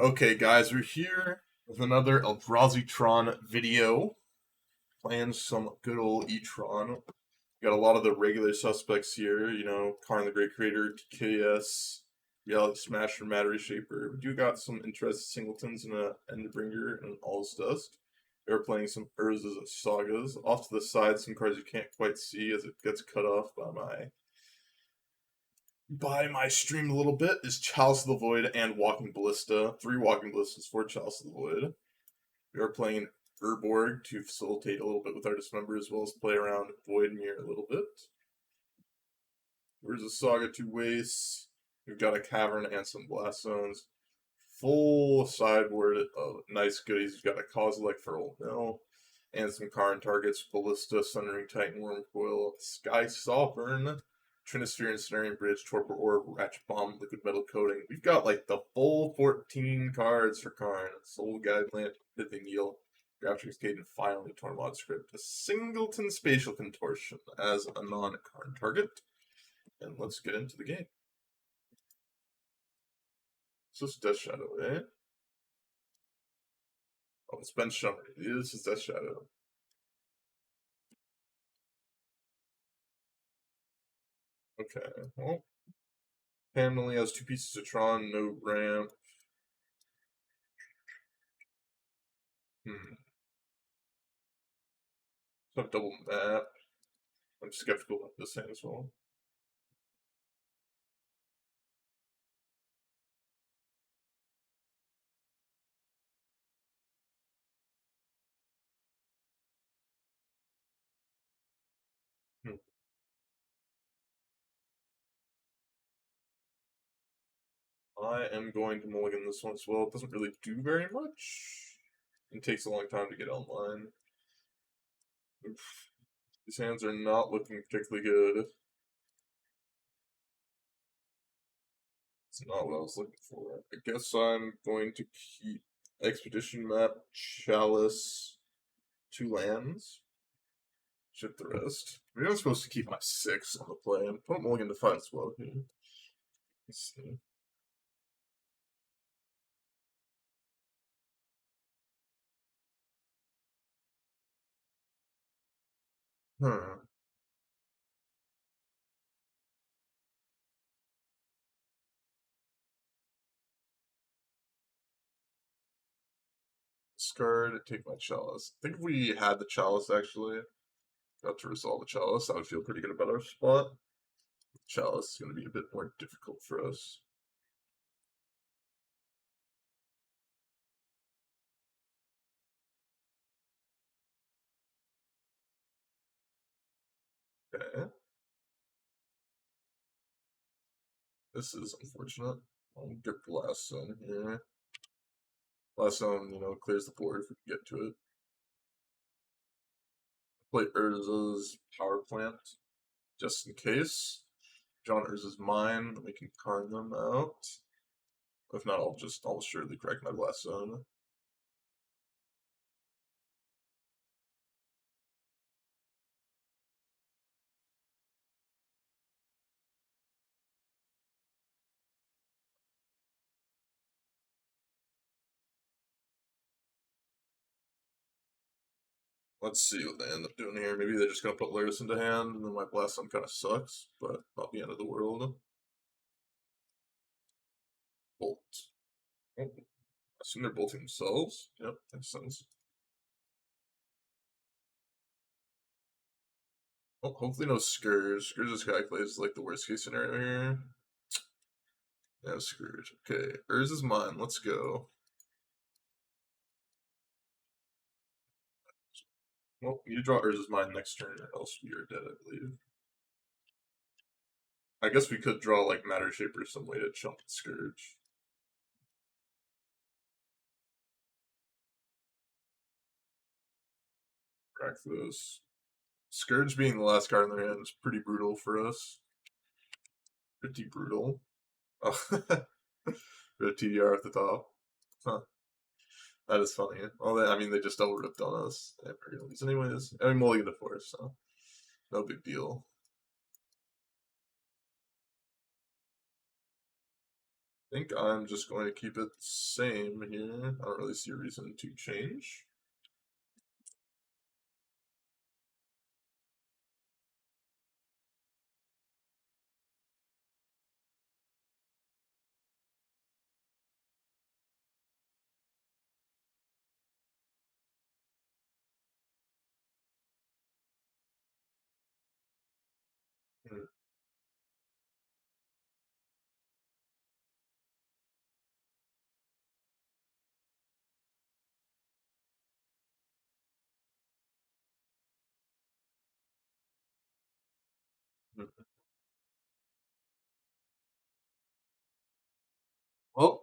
Okay, guys, we're here with another Eldrazi Tron video, playing some good old E-tron. Got a lot of the regular suspects here, Karn the Great Creator, TKS, Reality Smasher, Matter Shaper. We do got some interesting singletons and a Endbringer and All's Dust. We're playing some Urzas and Sagas. Off to the side, some cards you can't quite see as it gets cut off by my stream a little bit is Chalice of the Void and Walking Ballista. 3 Walking Ballistas for Chalice of the Void. We are playing Urborg to facilitate a little bit with our dismember as well as play around Voidmere a little bit. There's a Saga 2 wastes. We've got a Cavern and some Blast Zones. Full sideboard of nice goodies. We've got a Kozilek for Old Mill. And some Karn targets, Ballista, Sundering Titan, Wormcoil, Sky Sovereign, Trinisphere, Ensnaring Bridge, Torpor Orb, Ratchet Bomb, Liquid Metal Coating. We've got like the full 14 cards for Karn. Soul Guide Plant, Pithing Needle, Grafting Cascade, and finally Tormod Script. A Singleton Spatial Contortion as a non-Karn target. And let's get into the game. So this is Death Shadow, eh? Oh, it's Ben Shummery. This is Death Shadow. Okay, well. Pan only has 2 pieces of Tron, no ramp. So double map. I'm skeptical about this hand as well. I am going to mulligan this one as well. It doesn't really do very much. It takes a long time to get online. Oof. These hands are not looking particularly good. It's not what I was looking for. I guess I'm going to keep Expedition Map, Chalice, 2 lands. Ship the rest. Maybe I'm supposed to keep my 6 on the play and put mulligan to 5 as well here. Let's see. Huh. Discard, take my Chalice. I think if we had the Chalice actually, got to resolve the Chalice, I would feel pretty good about our spot. Chalice is going to be a bit more difficult for us. Okay. This is unfortunate. I'll get the last zone here. Last zone, clears the board if we can get to it. Play Urza's Power Plant, just in case. John Urza's mine, we can Karn them out. If not, I'll surely crack my last zone. Let's see what they end up doing here. Maybe they're just going to put Laris into hand, and then my blast zone kind of sucks, but not the end of the world. Bolt. Oh, I assume they're bolting themselves. Yep, makes sense. Oh, hopefully no Scourge. Scourge's calculated is like the worst case scenario here. Yeah, Scourge. Okay, Urz is mine. Let's go. Well, you draw Urza's mine next turn, or else we are dead, I believe. I guess we could draw like Matter Shaper some way to chump Scourge. Crack those. Scourge being the last card in their hand is pretty brutal for us. Pretty brutal. Oh, red TDR at the top. Huh. That is funny. Well, they just double ripped on us. We're gonna lose anyways. I mean, mulligan to 4, so no big deal. think I'm just going to keep it the same here. I don't really see a reason to change. Hmm. Well,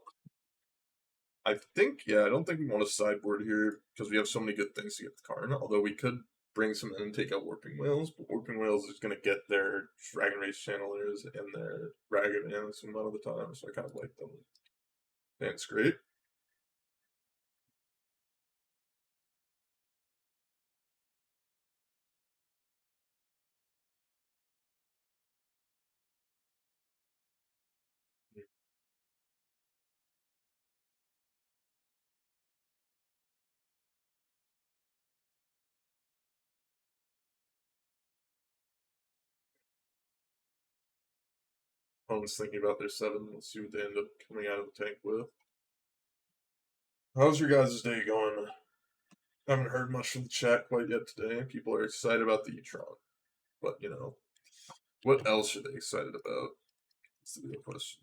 I think, yeah, I don't think we want to sideboard here because we have so many good things to get the card. Although we could bring some in and take out Warping Whales, but Warping Whales is going to get their Dragon Race Channelers and their Ragavan some amount of the time, so I kind of like them. That's great. I was thinking about their 7. Let's see what they end up coming out of the tank with. How's your guys' day going? I haven't heard much from the chat quite yet today. People are excited about the E-tron. But, what else are they excited about? That's the real question.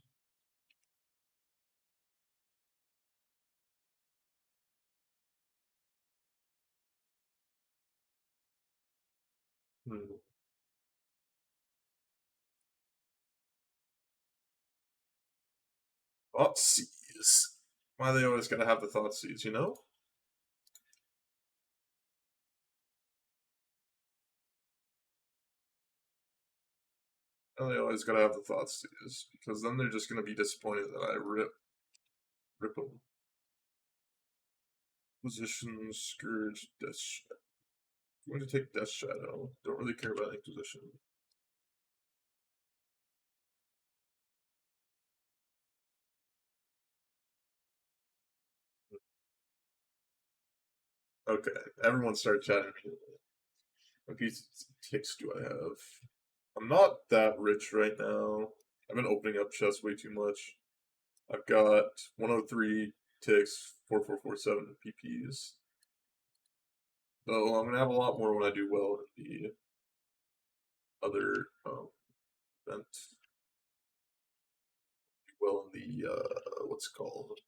Hmm. Thoughtseize. Why they always gotta have the Thoughtseize, you know? Why they always gotta have the Thoughtseize, because then they're just gonna be disappointed that I rip them. Position, Scourge, Death Shadow. I'm going to take Death Shadow. Don't really care about Inquisition. Okay, everyone start chatting. What pieces of ticks do I have? I'm not that rich right now. I've been opening up chests way too much. I've got 103 ticks, 4447 PPs. So I'm gonna have a lot more when I do well in the other event. Do well in the what's it called?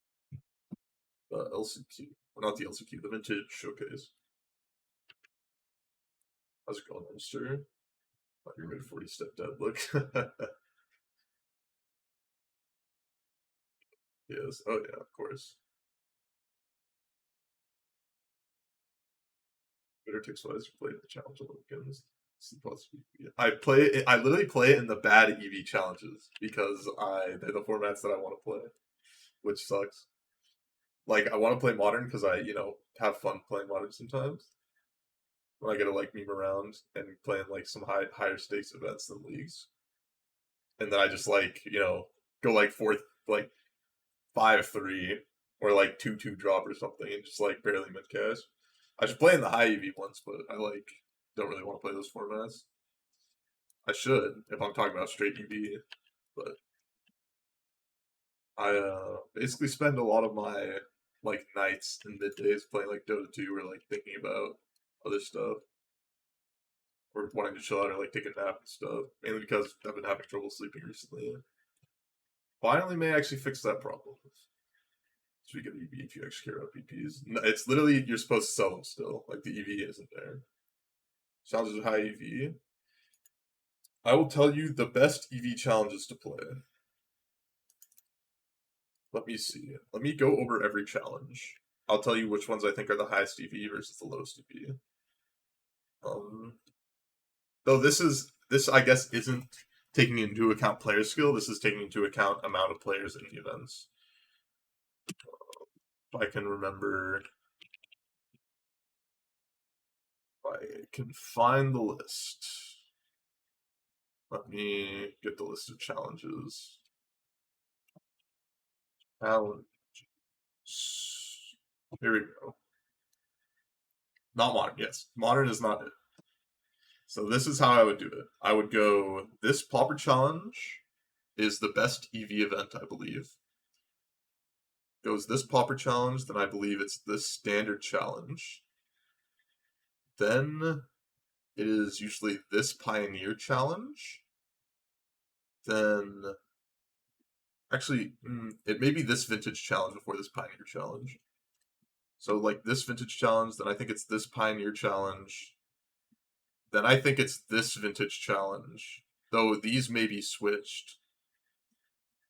LCQ. Well, not the LCQ, the Vintage Showcase. How's it going, Mister? Oh, you're mid 40 step dead. Look. Yes. Oh yeah, of course. Better takes wise play the challenge Olympians. I play it, I literally play it in the bad EV challenges because they're the formats that I want to play, which sucks. Like I want to play modern because I have fun playing modern sometimes. When I get to like meme around and playing like some higher stakes events than leagues, and then I just like go like fourth like 5-3 or like 2-2 drop or something and just like barely mid cash. I should play in the high EV ones, but I like don't really want to play those formats. I should if I'm talking about straight EV, but I basically spend a lot of my like nights and middays playing like Dota 2 or like thinking about other stuff or wanting to chill out or like take a nap and stuff. Mainly because I've been having trouble sleeping recently. Finally, may actually fix that problem. Speaking of EV, if you actually care about PPs, no, it's literally you're supposed to sell them still. Like the EV isn't there. Challenges with high EV. I will tell you the best EV challenges to play. Let me see. Let me go over every challenge. I'll tell you which ones I think are the highest EV versus the lowest EV. Um, though this I guess isn't taking into account player skill. This is taking into account amount of players in the events. If I can remember, if I can find the list. Let me get the list of challenges. Challenge. Here we go. Not modern, yes. Modern is not it. So this is how I would do it. I would go, this Pauper Challenge is the best EV event, I believe. Goes this Pauper Challenge, then I believe it's this Standard Challenge. Then it is usually this Pioneer Challenge. Then, actually, it may be this Vintage Challenge before this Pioneer Challenge. So, like, this Vintage Challenge, then I think it's this Pioneer Challenge. Then I think it's this Vintage Challenge. Though these may be switched.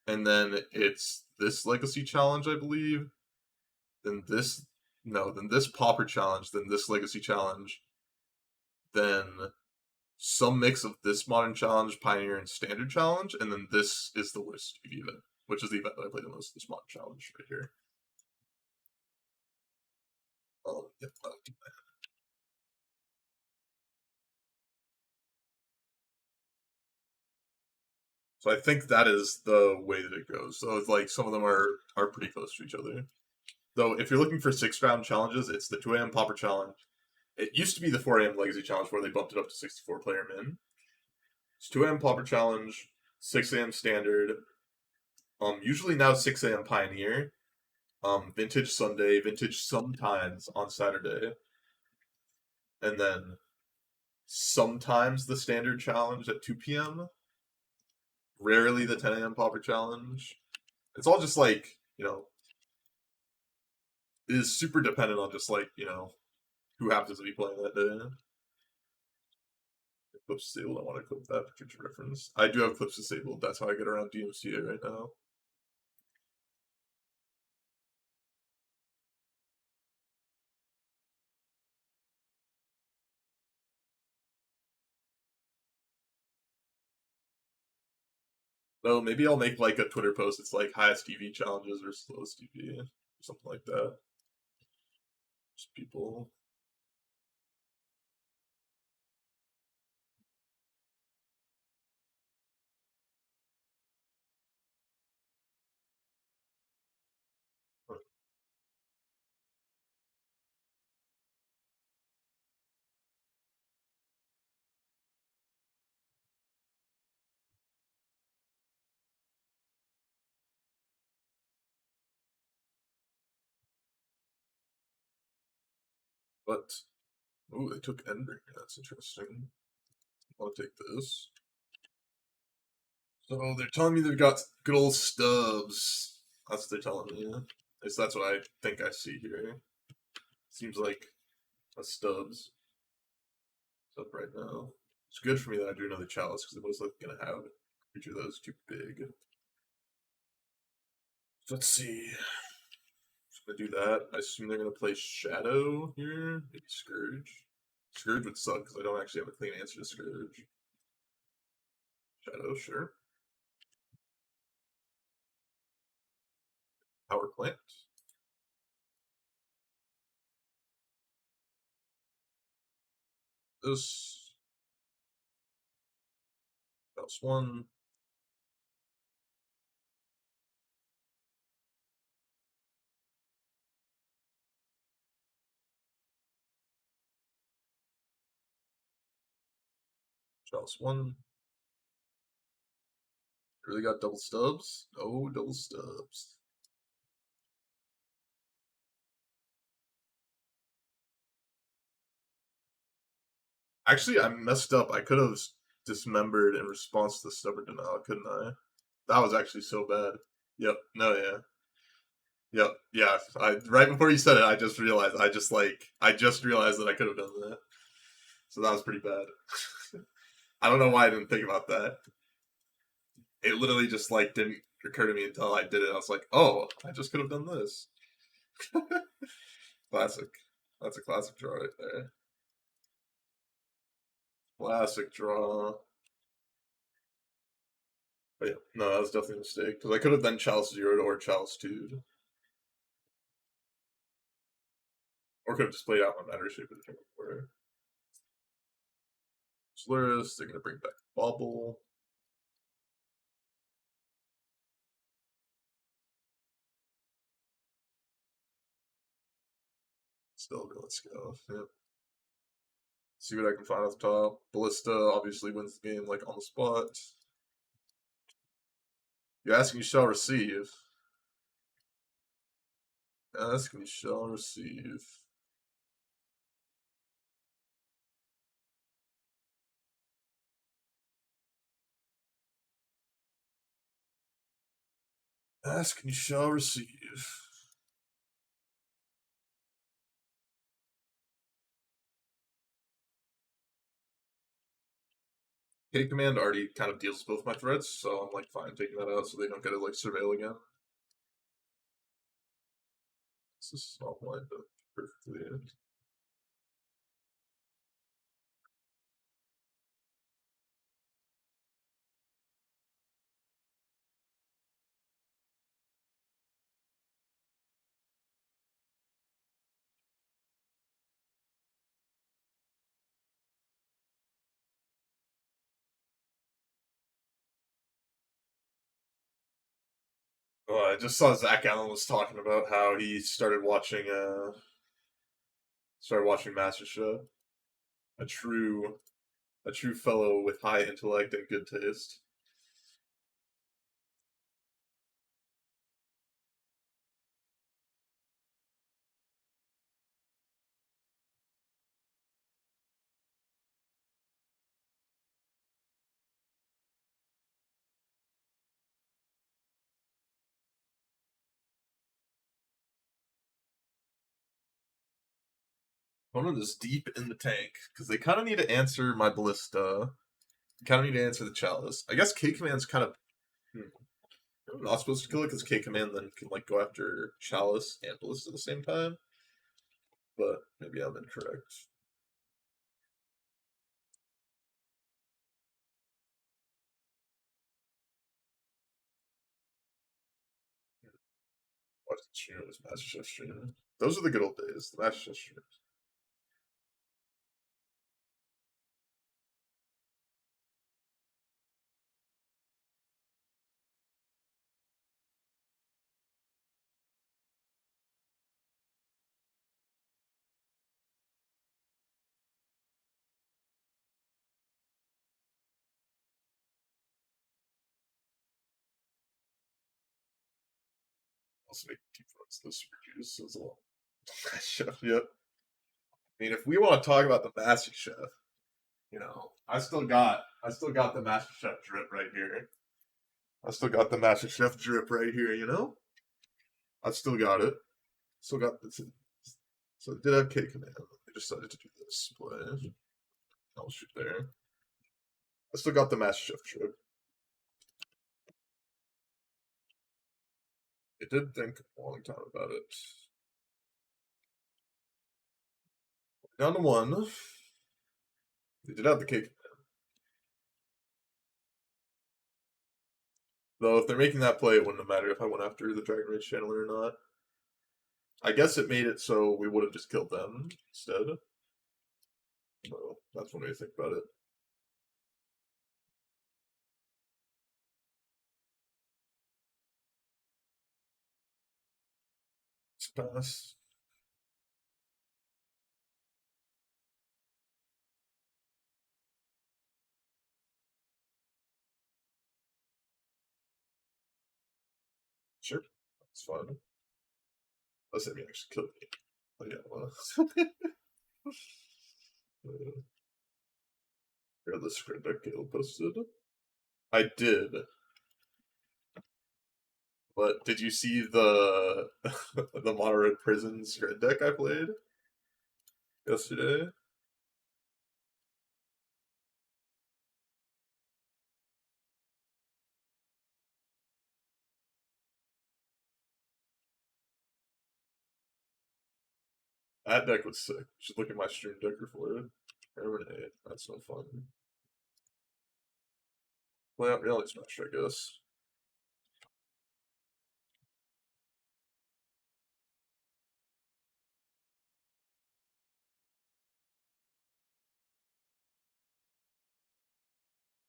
And then it's this Legacy Challenge, I believe. Then this, no, then this Pauper Challenge, then this Legacy Challenge. Then some mix of this Modern Challenge, Pioneer, and Standard Challenge. And then this is the worst EV event, which is the event that I play the most, this Modern Challenge right here. Yep, I'll do that. So I think that is the way that it goes. So it's like some of them are pretty close to each other. Though if you're looking for 6-round challenges, it's the 2 a.m. Pauper Challenge. It used to be the 4 a.m. Legacy Challenge where they bumped it up to 64 player min. It's 2 a.m. Pauper Challenge, 6 a.m. Standard. Usually now 6 a.m. Pioneer. Vintage Sunday, Vintage sometimes on Saturday. And then sometimes the Standard Challenge at 2 p.m. Rarely the 10 a.m. Pauper Challenge. It's all just like, it is super dependent on just like, who happens to be playing that day. Clips disabled, I want to clip that for future reference. I do have clips disabled, that's how I get around DMCA right now. No, maybe I'll make like a Twitter post. It's like highest EV challenges or slowest EV, or something like that. Just people. But ooh, they took Endbringer. That's interesting. I'll take this. So they're telling me they've got good old stubs. That's what they're telling me. At least that's what I think I see here. Seems like a stubs. Up right now. It's good for me that I drew another Chalice because I was like gonna have a creature that was too big. So let's see. Just gonna do that. I assume they're gonna play Shadow here. Maybe Scourge. Scourge would suck because I don't actually have a clean answer to Scourge. Shadow, sure. Power Plant. This. That's one. Chalice one. Really got double stubs? No double stubs. Actually, I messed up. I could have dismembered in response to the stubborn denial, couldn't I? That was actually so bad. Yep. No, yeah. Yep. Yeah. Right before you said it, I just realized. I just realized that I could have done that. So that was pretty bad. I don't know why I didn't think about that. It literally just like didn't occur to me until I did it. I was like, oh, I just could have done this. Classic. That's a classic draw right there. Classic draw. But yeah, no, that was definitely a mistake because I could have then Chalice 0'd or Chalice 2'd. Or could have just played out my matter shape of the turn before. Slurus, they're gonna bring back Bubble. Still, let's go. Yep. See what I can find off the top. Ballista obviously wins the game like on the spot. You ask and you shall receive. Ask and you shall receive. Ask and you shall receive. K command already kind of deals with both my threats, so I'm like fine taking that out so they don't get to like surveil again. This is not lined up perfectly. I just saw Zach Allen was talking about how he started watching MasterChef. A true fellow with high intellect and good taste. Opponent is deep in the tank because they kind of need to answer my ballista. Kind of need to answer the chalice. I guess K command's kind of I'm not supposed to kill it because K command then can like go after chalice and ballista at the same time. But maybe I'm incorrect. Watch the stream was MasterChef stream. Those are the good old days. The MasterChef streams. Also make two fronts. Those super juice as well. Chef, yep. I mean, if we want to talk about the Master Chef, I still got the Master Chef drip right here. I still got the Master Chef drip right here. I still got it. Still got this. So it did have K command. I decided to do this play. I'll shoot there. I still got the Master Chef drip. It did think a long time about it. Down to one. They did have the K command. Though if they're making that play, it wouldn't have mattered if I went after the Dragon Rage Channeler or not. I guess it made it so we would have just killed them instead. So that's one way to think about it. Let's pass. Sure, that's fine. Let's say me actually killed me. Oh yeah, well. Here, the script deck Caleb posted. I did. But did you see the the Mono Red Prison script deck I played yesterday? That deck was sick. You should look at my stream decker for it. Terminate. That's no fun. Play out Reality Smash, I guess.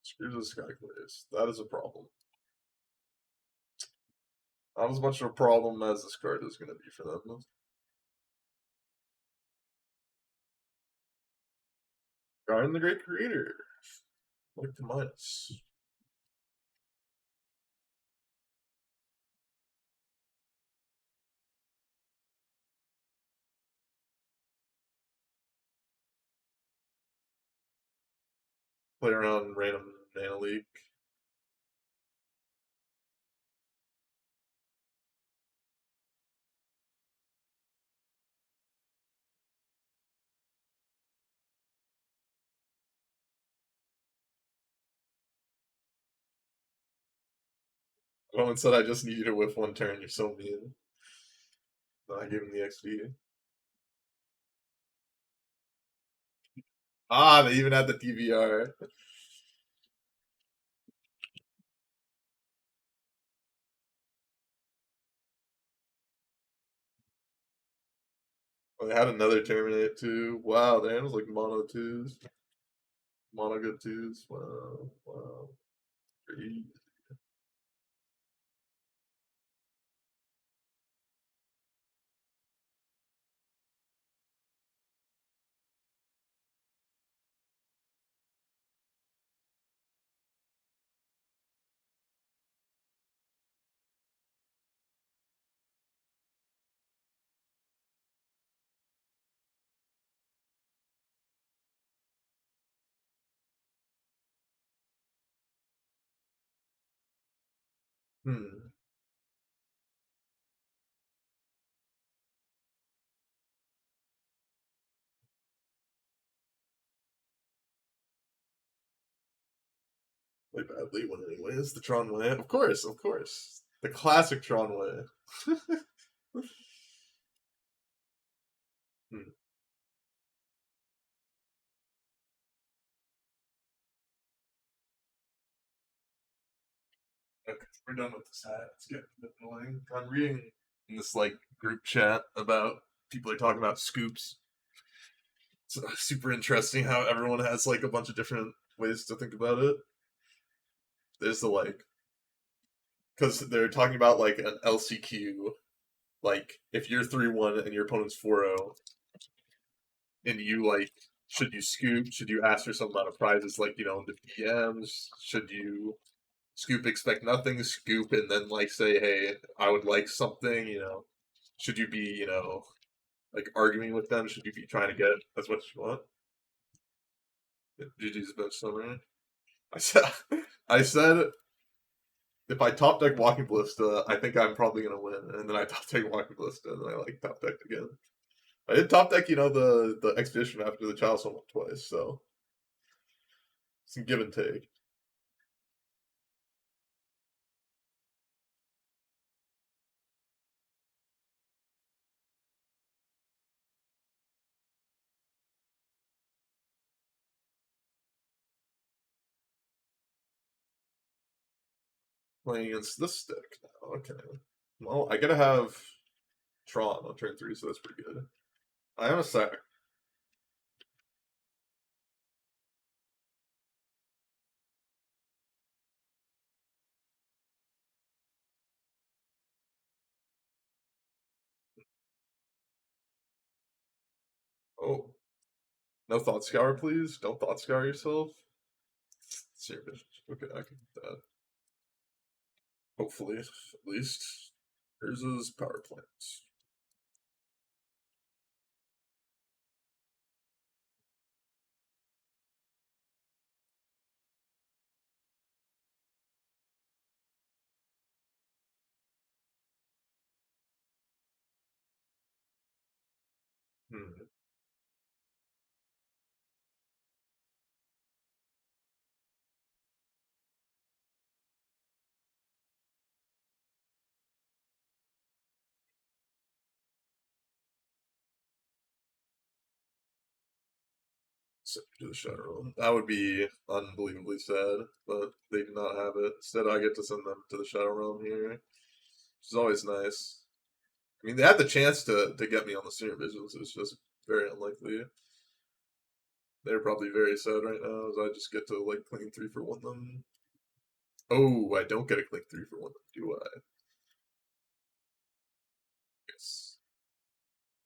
Screw the Skyclaves. That is a problem. Not as much of a problem as this card is going to be for them. Garden the Great Creator. Like to minus. Play around random Nano League. Someone said I just need you to whiff one turn. You're so mean. I gave him the XD. Ah, they even had the DVR. Oh, they had another Terminate too. Wow, the hand was like mono twos. Mono good twos. Wow, wow. Crazy. Hmm. Play badly win anyways. The Tron way. Of course, of course. The classic Tron way. Hmm. Okay, we're done with this hat. It's getting a bit annoying. I'm reading in this like group chat about people are talking about scoops. It's super interesting how everyone has like a bunch of different ways to think about it. There's the like, because they're talking about like an LCQ, like if you're 3-1 and your opponent's 4-0, and you like, should you scoop? Should you ask for some amount of prizes, like in the DMs? Should you scoop, expect nothing, scoop, and then like say, hey, I would like something? Should you be, like arguing with them? Should you be trying to get as much as you want? GG's bench summary. I said, I said, if I top deck Walking Ballista, I think I'm probably gonna win. And then I top deck Walking Ballista, and then I like top decked again. I did top deck, the expedition after the Chalice one twice, so some give and take. Playing against this stick now. Okay. Well, I gotta have Tron on turn 3, so that's pretty good. I am a sack. Oh. No Thought Scour, please. Don't Thought Scour yourself. Serious. Okay, I can do that. Hopefully, at least. Here's power plants. Hmm. Send to the Shadow Realm. That would be unbelievably sad, but they do not have it. Instead, I get to send them to the Shadow Realm here, which is always nice. I mean, they had the chance to get me on the Senior Visions. It was just very unlikely. They're probably very sad right now, as I just get to like clean 3-for-1 them. Oh, I don't get a clean 3-for-1 them, do I? Yes.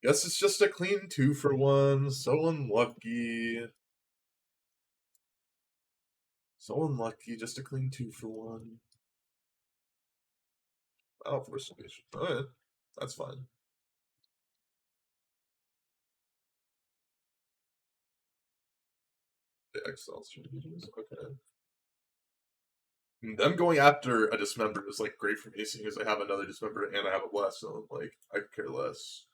Guess it's just a clean 2-for-1. So unlucky. So unlucky, just a clean 2 for 1. Oh, force solution. Alright, that's fine. The XL strategies, okay. And them going after a dismember is like great for me, seeing as I have another dismember and I have a blast zone. Like, I could care less.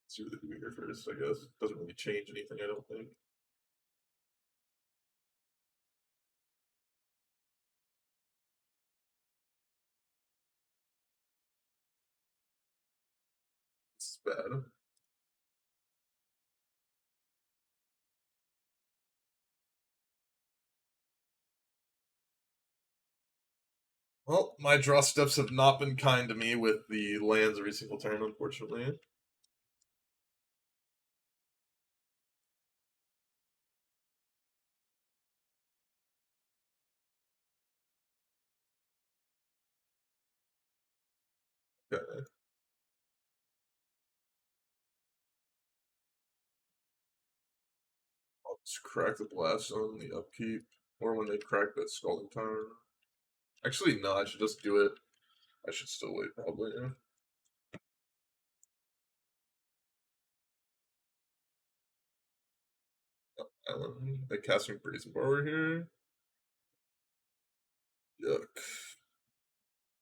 Let's see what they do here first, I guess. Doesn't really change anything, I don't think. It's bad. Well, my draw steps have not been kind to me with the lands every single turn, unfortunately. Okay. I'll just crack the blast on the upkeep, or when they crack that scalding turn. Actually, no, I should just do it. I should still wait, probably. Island. They casting Brazen Borrower here. Yuck.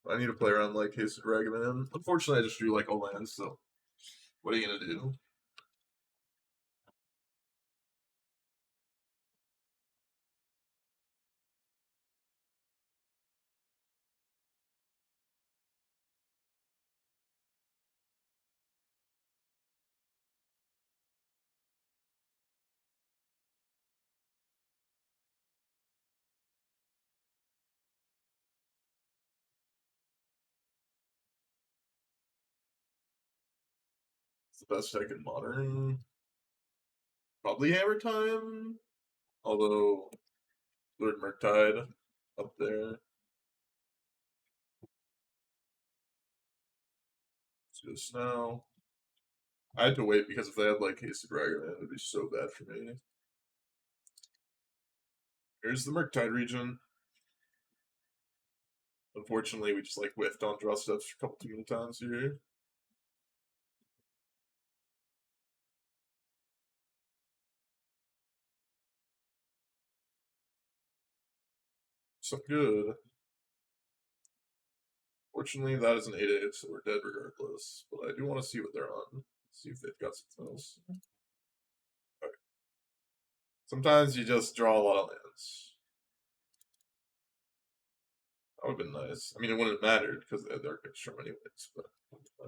I need to play around like Hasted Ragavan. Unfortunately, I just drew like a land, so what are you gonna do? It's the best deck in Modern. Probably Hammer Time. Although, Lord Murktide up there. Let's go Snow. I had to wait because if they had like Hasted Ragavan, it would be so bad for me. Here's the Murktide region. Unfortunately, we just like whiffed on draw steps a couple too many times here. So good. Fortunately, that is an 8/8, so we're dead regardless. But I do want to see what they're on. See if they've got something else. Okay. Sometimes you just draw a lot of lands. That would have been nice. I mean, it wouldn't have mattered because they had their Storm anyways, but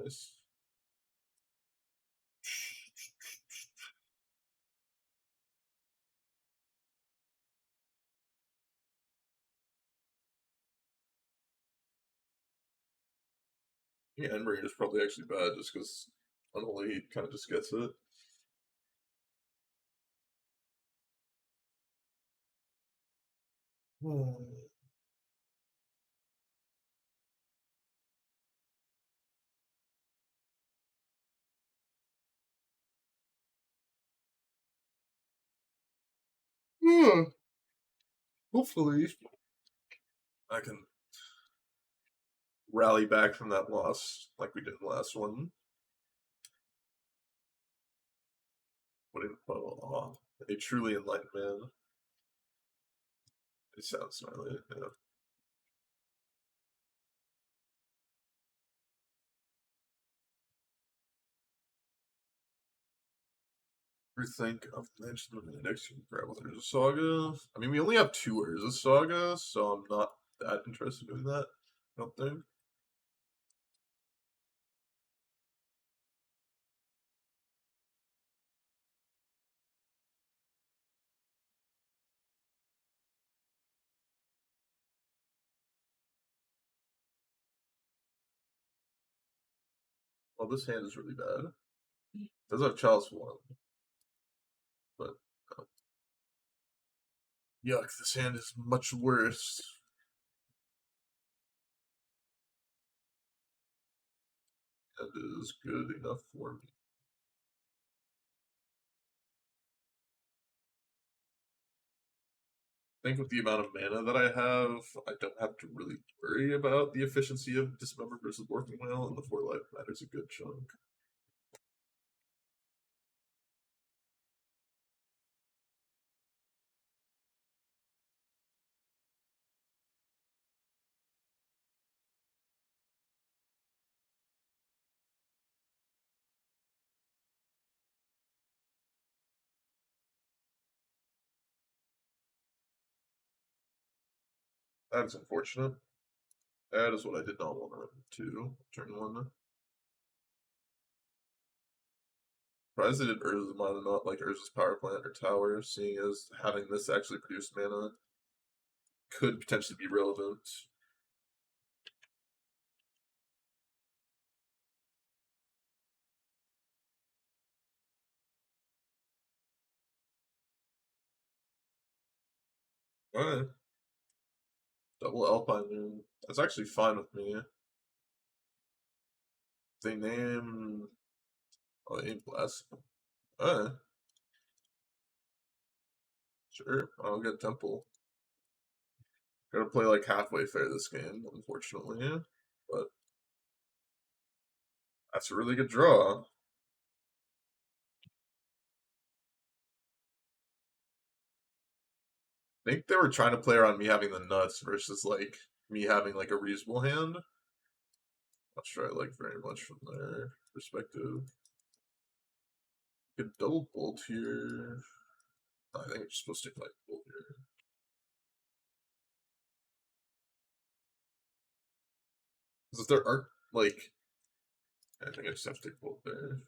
nice. Yeah, Enbridge is probably actually bad just because Unholy Heat kind of just gets it. Hopefully, I can rally back from that loss like we did in the last one. What info? A truly enlightened man. It sounds gnarly. Yeah. Think of the next to grab whether there's a saga. I mean, we only have 2 Urza Saga, so I'm not that interested in that. I don't think. Well, this hand is really bad. Does have Chalice 1, but yuck, this hand is much worse. That is good enough for me. I think with the amount of mana that I have, I don't have to really worry about the efficiency of Dismember versus Working Whale, and the 4 life matters a good chunk. That is unfortunate. That is what I did not want to run into. Turn 1. Surprised they did Urza's mana, not like Urza's Power Plant or Tower, seeing as having this actually produce mana could potentially be relevant. Alright. Double Alpine Moon. That's actually fine with me. They name. Oh, they name Blast. Alright. Sure. I'll get Temple. Gotta play like halfway fair this game, unfortunately. But that's a really good draw. I think they were trying to play around me having the nuts versus like me having like a reasonable hand. Not sure I like very much from their perspective. Could double bolt here. I think I'm supposed to like bolt here. Because if there are like, I think I just have to take bolt there.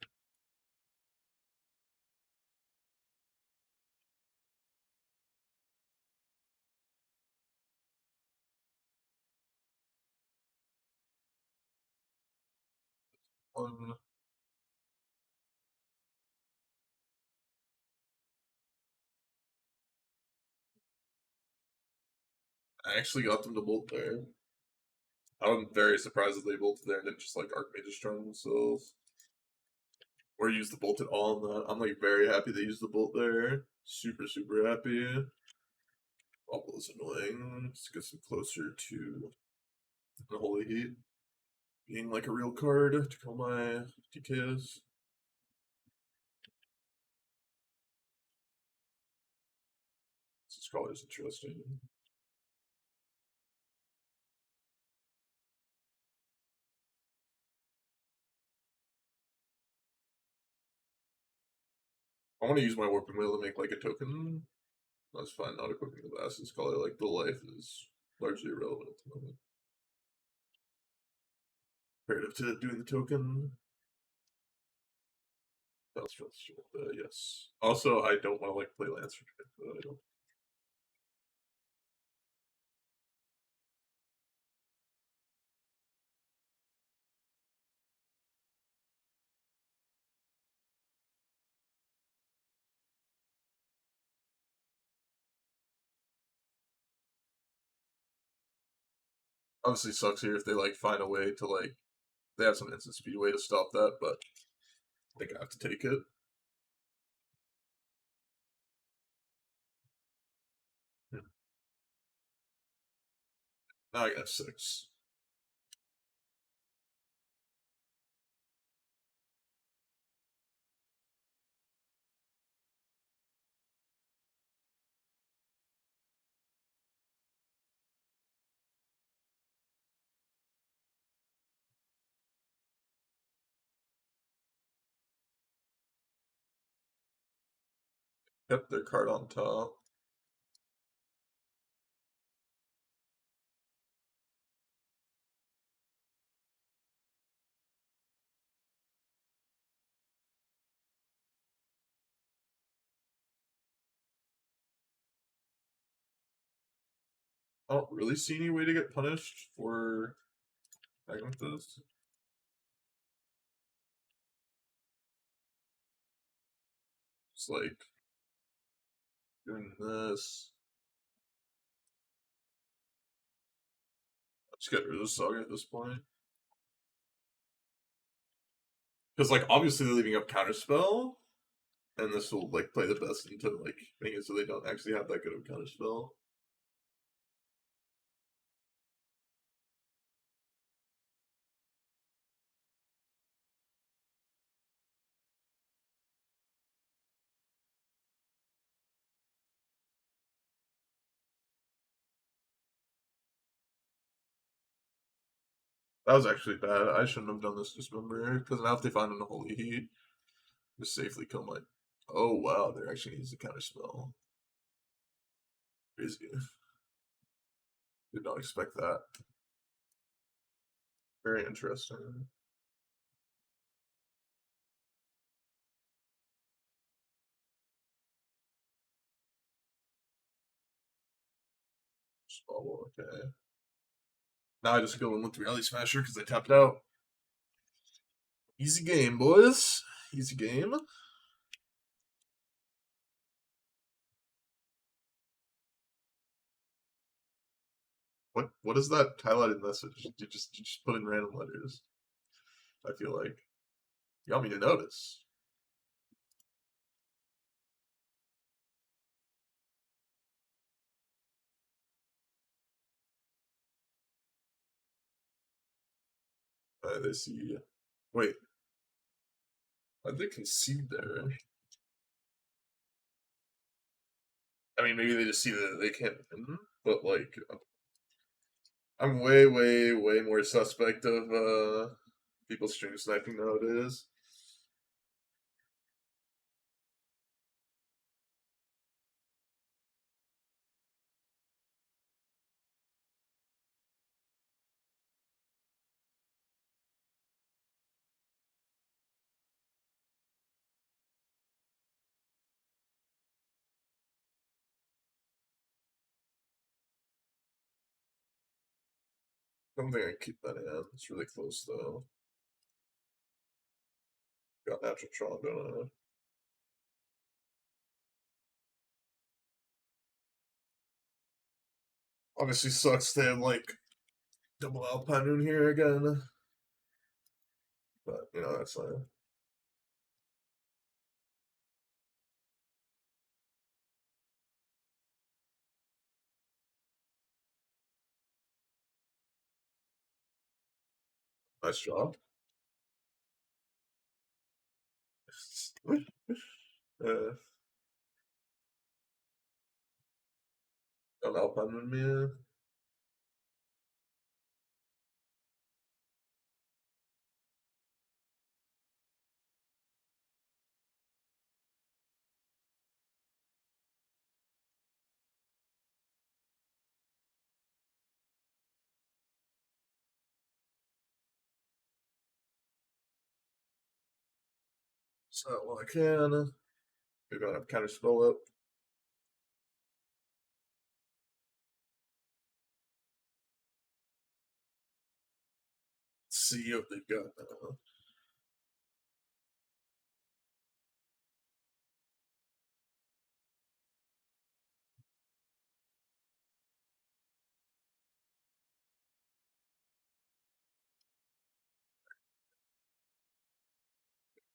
One. I actually got them to bolt there. I'm very surprised that they bolted there and didn't just like Archmage Tron themselves. Or use the bolt at all in that. I'm like very happy they used the bolt there. Super, super happy. Bubble is annoying. Just gets them closer to the Holy Heat. Being like a real card to kill my DKs. This color is interesting. I want to use my Warping Wheel to make like a token. That's fine, not equipping the Vastness color. Like the life is largely irrelevant at the moment. Comparative to doing the token. That's yes. Also, I don't want to like play Lancer. I don't. Obviously, sucks here if they like find a way to like they have some instant speed way to stop that, but I think I have to take it. Now I got 6. Kept their card on top. I don't really see any way to get punished for acting with this. It's like doing this. Let's get rid of the Saga at this point. Because, like, obviously they're leaving up Counterspell, and this will, like, play the best into, like, making it so they don't actually have that good of a Counterspell. That was actually bad. I shouldn't have done this Dismember, because now if they find an Holy Heat, just safely kill my... Oh, wow, they're actually needs a Counterspell. Crazy. Did not expect that. Very interesting. Oh, okay. Now I just go in with Reality Smasher because I tapped out. Easy game, boys. Easy game. What is that highlighted message? You just put in random letters. I feel like you want me to notice. They see. Wait, why did they concede there? I mean, maybe they just see that they can't win, but like, I'm way more suspect of people stream sniping nowadays. I don't think I can keep that in. It's really close though. Got natural Tron, don't I? Obviously sucks to have like double Alpine Moon here again. But you know, that's fine. Nice job. uh, an Alpine Moon me. So well I can. Maybe I'll have counter spell up. Let's see what they've got now.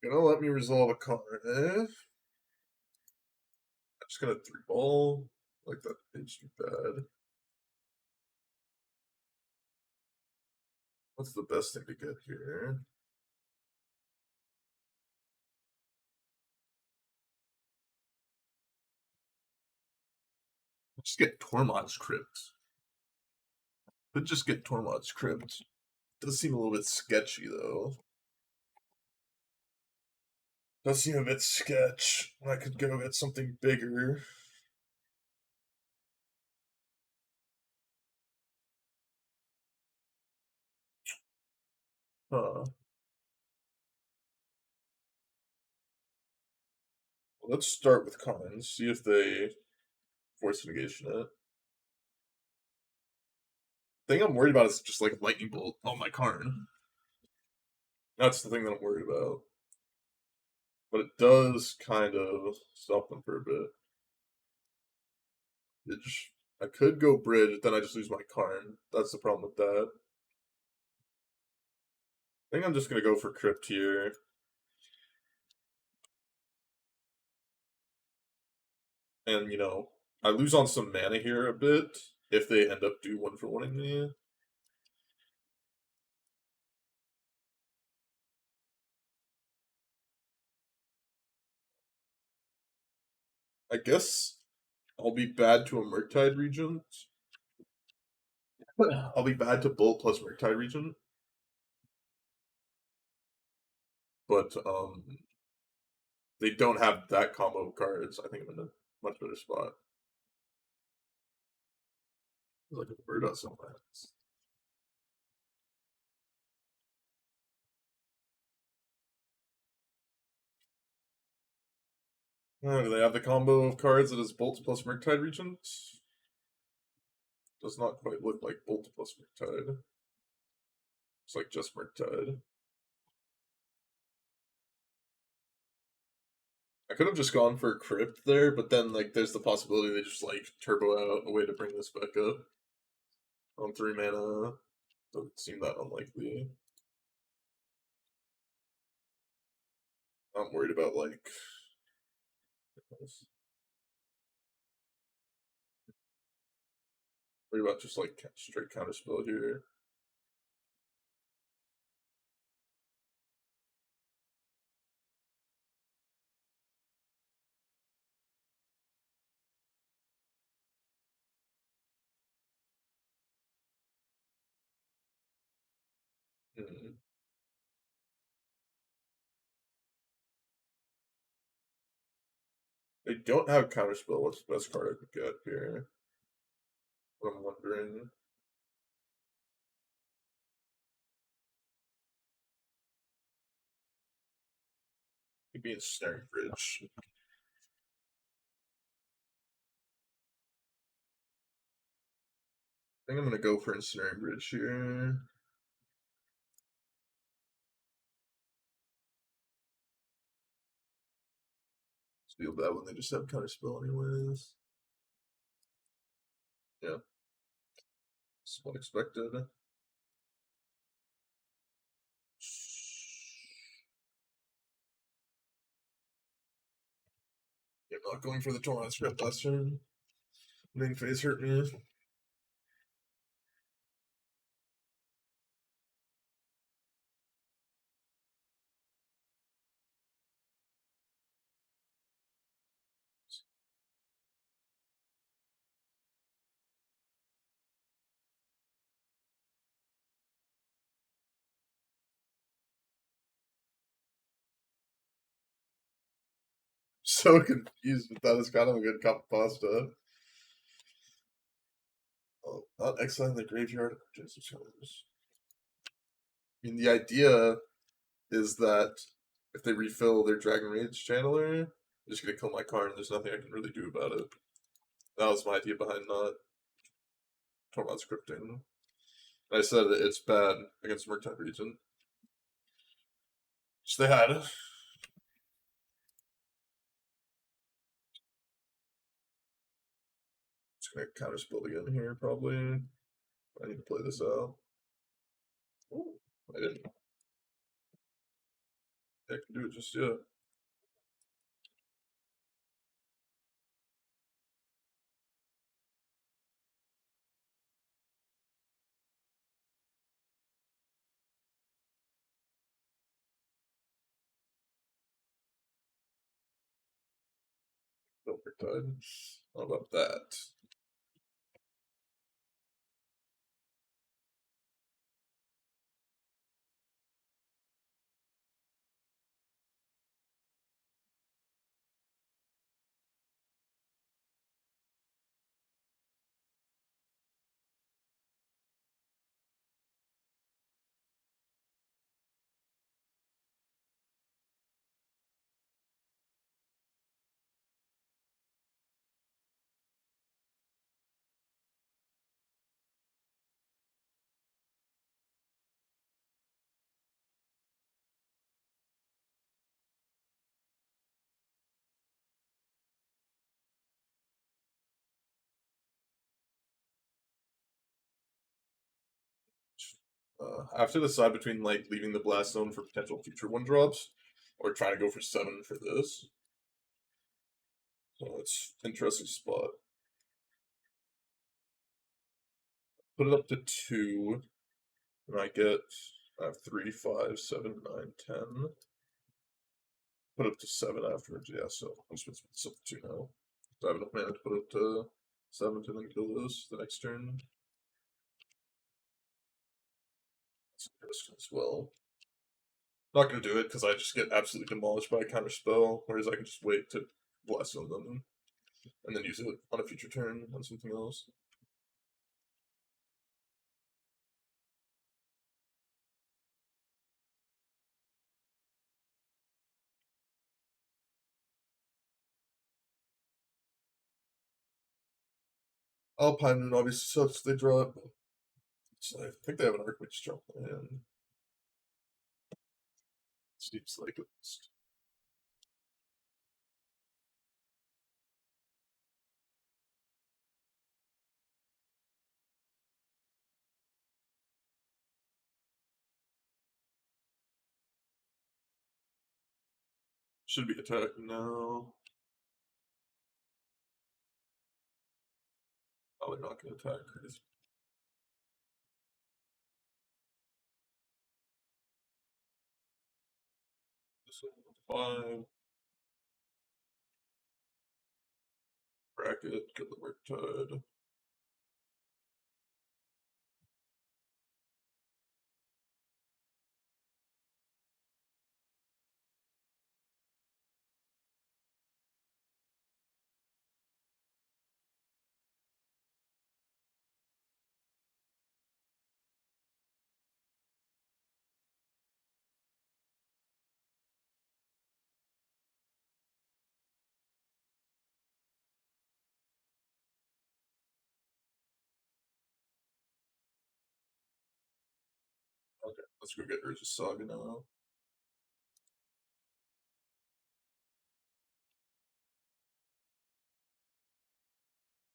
Gonna let me resolve a card, eh? I'm just gonna 3-ball. Like that page too bad. What's the best thing to get here? Just get Tormod's Crypt. Could just get Tormod's Crypt. Does seem a little bit sketchy though. Does seem a bit sketch. I could go get something bigger. Huh. Let's start with Karns, see if they force negation it. The thing I'm worried about is just like lightning bolt on my Karn. That's the thing that I'm worried about. but it does kind of stop them for a bit. I could go bridge, then I just lose my Karn. That's the problem with that. I think I'm just gonna go for Crypt here. And, you know, I lose on some mana here a bit if they end up do 1-for-1ing me. I guess I'll be bad to a Murktide Regent. I'll be bad to Bolt plus Murktide Regent. But they don't have that combo of cards. I think I'm in a much better spot. Like a bird out somewhere. Do they have the combo of cards that is Bolt plus Murktide Regent? Does not quite look like Bolt plus Murktide. It's like just Murktide. I could have just gone for Crypt there, but then like there's the possibility they just like turbo out a way to bring this back up on 3 mana. Doesn't seem that unlikely. I'm worried about like worried about just like straight counterspell here. Hmm. They don't have counterspell. What's the best card I could get here? I'm wondering. Could be Ensnaring Bridge. I think I'm gonna go for Ensnaring Bridge here. It's feel bad when they just have counterspell anyways. Yeah. It's unexpected. Yeah, I'm not going for the Torrent script last turn. Main phase hurt me. So confused, but that is kind of a good cup of pasta. Oh, not exiling the graveyard of Joseph Challenge. I mean, the idea is that if they refill their Dragon Rage Channeler, I'm just gonna kill my card and there's nothing I can really do about it. That was my idea behind not Tormod scripting. I said that it's bad against Murktide Regent. Which they had. Just gonna counterspell again here, probably. I need to play this out. Ooh, I didn't. I can do it just yet. Murktide. How about that? I have to decide between like leaving the blast zone for potential future 1-drops, or trying to go for 7 for this. So it's an interesting spot. Put it up to 2, and I have 3, 5, 7, 9, 10. Put it up to 7 afterwards, yeah, so I'm just put this up to 2 now. So I have enough mana to put it up to 7 to then kill this the next turn. That's interesting as well. Not gonna do it because I just get absolutely demolished by a counter spell, whereas I can just wait to bless on them and then use it on a future turn on something else. Alpine obviously sucks, they drop. So I think they have an Archmage jump in. Seems like it's should be attacking now. Probably not gonna attack crazy. This one 5. Bracket, get the work tide. Okay, let's go get Urza's Saga now.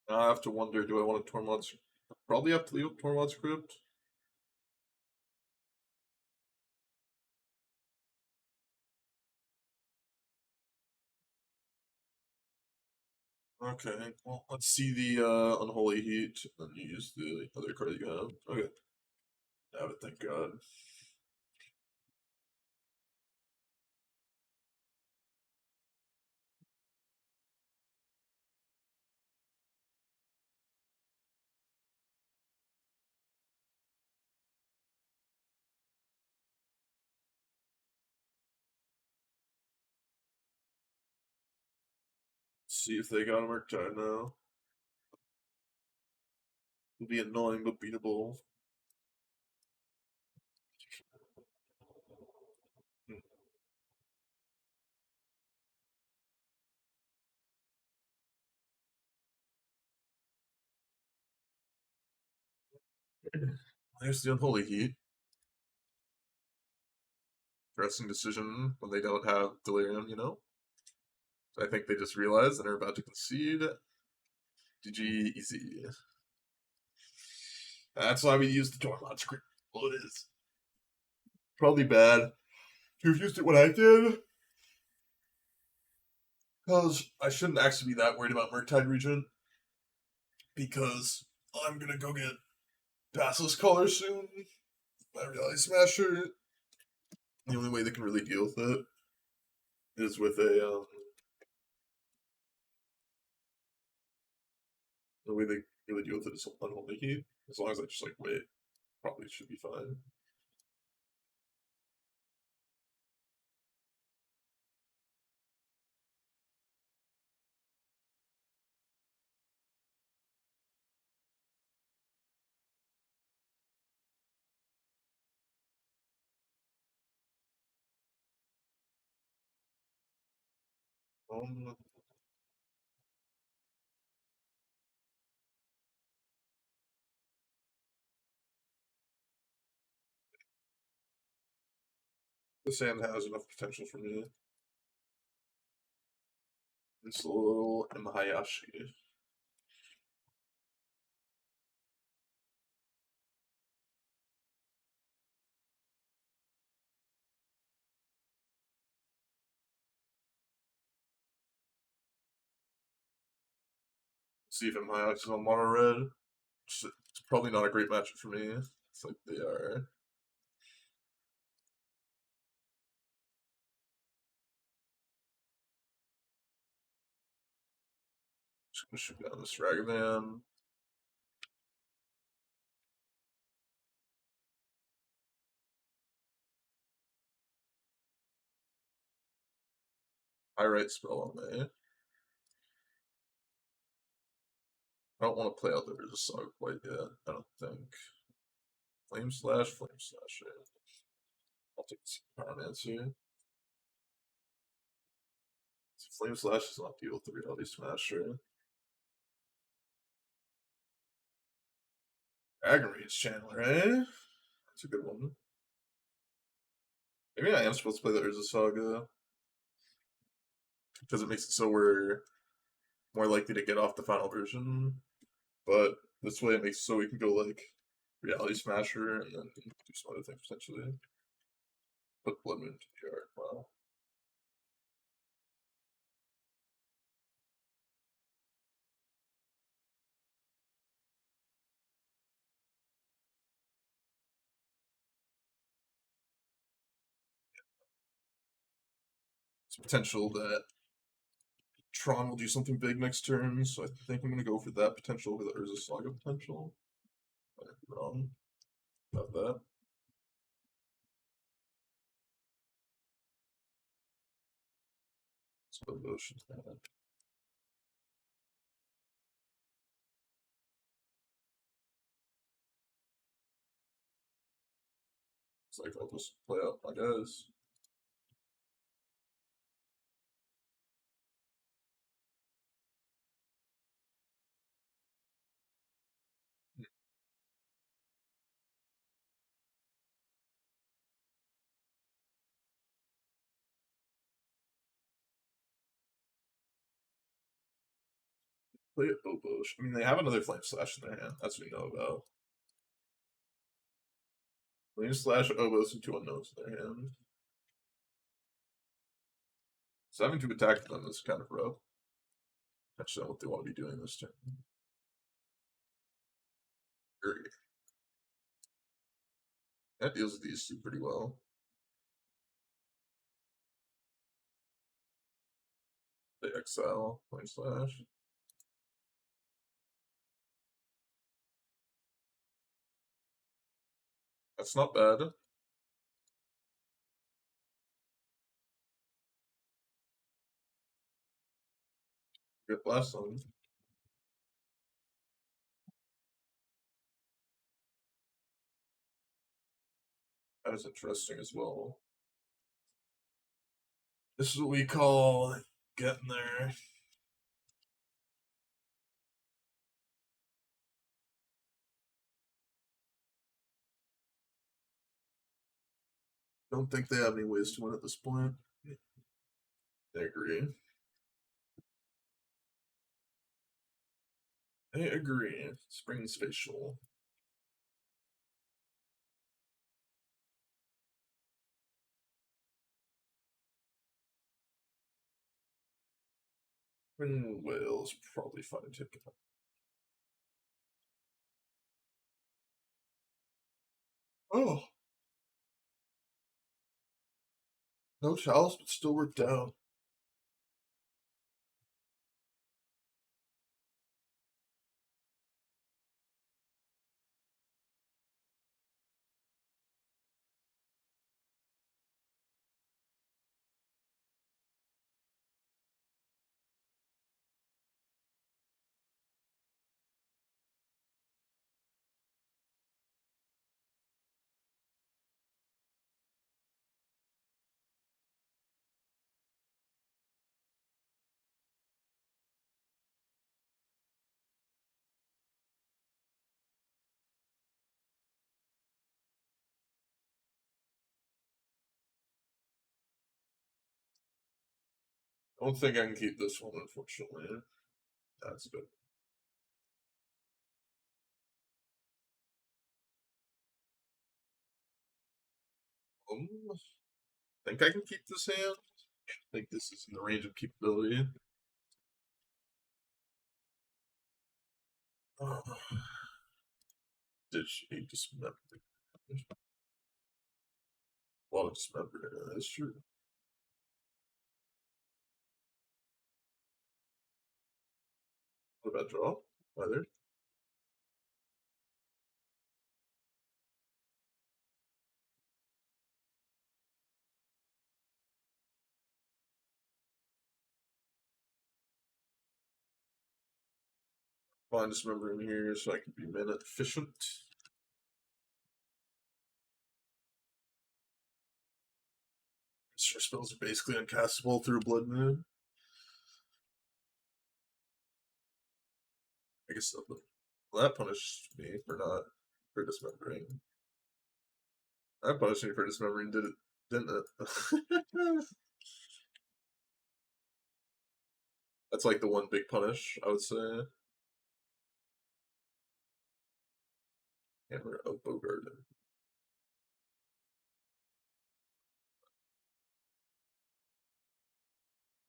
Now I have to wonder, do I want to Tormod's... Probably have to leave Tormod's Crypt. Okay, well, let's see the Unholy Heat, and use the other card that you have. Okay. Have it, thank God. See if they got a Murktide now. It'll be annoying, but beatable. There's the Unholy Heat. Interesting decision when they don't have Delirium, you know? I think they just realized that they're about to concede. GG, easy. That's why we use the Tormod script. Well, it is. Probably bad to have used it when I did. Because I shouldn't actually be that worried about Murktide Regent. Because I'm gonna go get Basilisk Color soon. My Reality Smasher. The only way they can really deal with it is with a the way they really deal with it is Unholy Heat. As long as I just like wait, probably should be fine. Um, this hand has enough potential for me. It's a little Hayashi. See if my is on mono red. It's probably not a great matchup for me. It's like they are. Just gonna shoot down this Ragavan. I write spell on me. I don't want to play out there as a Saga quite yet, I don't think. Flame Slash, yeah. I'll take this Pyromancy. Flame Slash does not deal with the Reality Smasher. Dragon Rage Channeler, eh? That's a good one. Maybe I am supposed to play the Urza Saga. Because it makes it so we're more likely to get off the final version. But this way it makes it so we can go like Reality Smasher and then do some other things potentially. Put Blood Moon to the yard. Wow. It's potential that Tron will do something big next turn, so I think I'm gonna go for that potential over the Urza Saga potential. I might be wrong about that. So those should happen. It's like I'll just play out my guys. Play it Obosh. I mean, they have another Flame Slash in their hand. That's what we know about. Flame Slash, Obosh, and 2 unknowns in their hand. So having to attack them is kind of rough. Actually, what they want to be doing this turn. Great. That deals with these two pretty well. They exile, Flame Slash. That's not bad. Good last one. That is interesting as well. This is what we call getting there. Don't think they have any ways to win at this point. I agree. I agree. Spring's facial. Spring Whale's probably fun to take it. Oh. No Chalice, but still worked out. I don't think I can keep this one, unfortunately. That's good. I think I can keep this hand. I think this is in the range of keepability. Did she dismember? Well, dismember. That's true. What about draw? Either. Find dismembering here so I can be mana efficient. Your spells are basically uncastable through Blood Moon. I guess that punished me for dismembering. That punished me for dismembering, didn't it? That's like the one big punish, I would say. Hammer of Bogarden.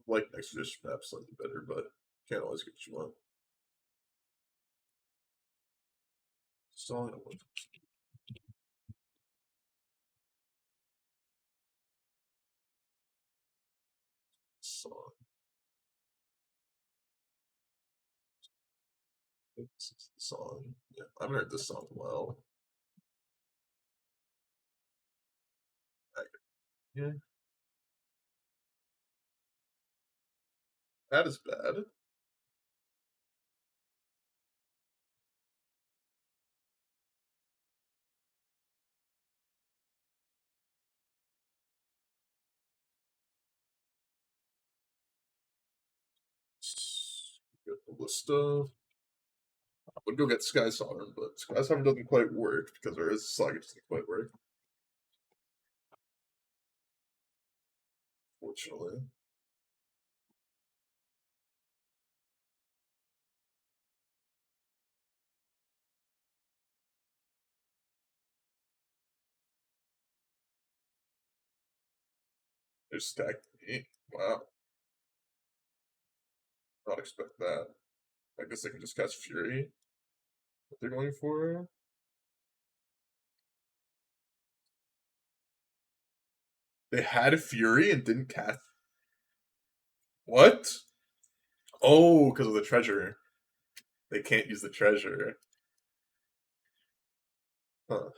Like next edition map slightly better, but can't always get what you want. Song song. This is the song. Yeah, I haven't heard this song in a while. Yeah. That is bad. Good Ballista. I would go get Sky Sovereign, but Sky Sovereign doesn't quite work because there is Saga doesn't quite work. Fortunately. There's stack 8. Wow. Not expect that. I guess I can just cast Fury. What they're going for? They had a Fury and didn't cast. What? Oh, because of the treasure. They can't use the treasure. Huh.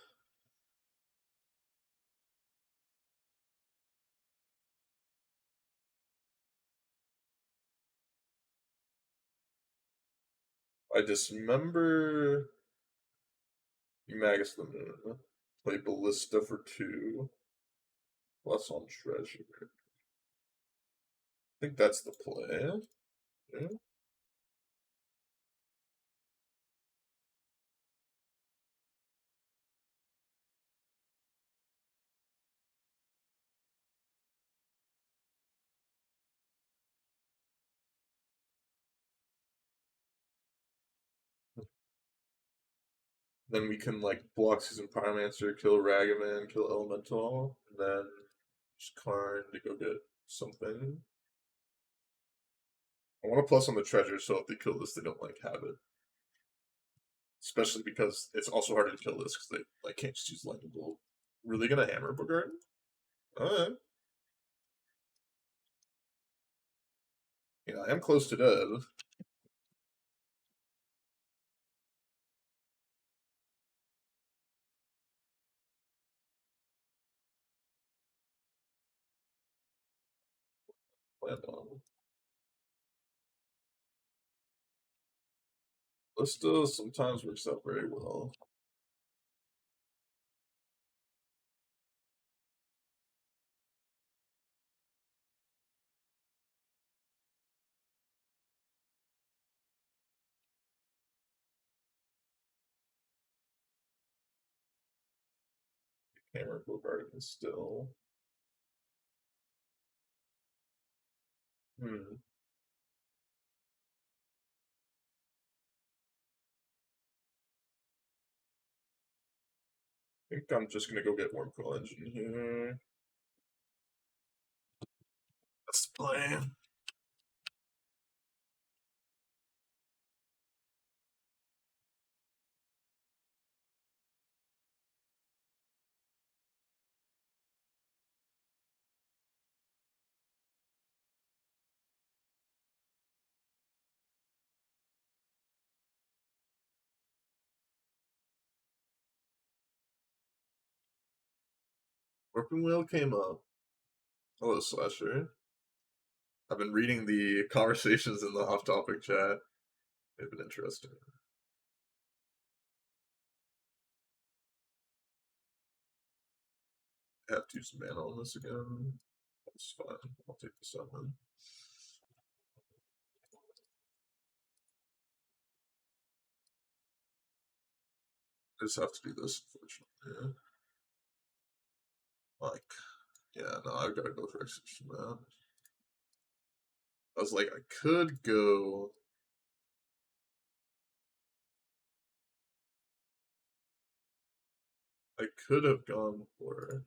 I dismember Magus the Moon. Play Ballista for 2. Plus on treasure. I think that's the play. Yeah. Then we can like block Season Pyromancer, kill Ragavan, kill Elemental, and then just Karn to go get something. I want to plus on the treasure so if they kill this, they don't like have it. Especially because it's also harder to kill this because they like can't just use lightning bolt. Really gonna hammer Bogart? Alright. Yeah, I am close to dead. Land on. Lista sometimes works out very well. Hammer Bogart is still. Hmm. I think I'm just gonna go get Wormcoil Engine here. That's the plan. Warping Wheel came up. Hello, Slasher. I've been reading the conversations in the off-topic chat. They've been interesting. I have to use mana on this again. That's fine. I'll take the summon. I just have to do this, unfortunately. Like, yeah, no, I've got to go for execution now. I was like, I could go. I could have gone for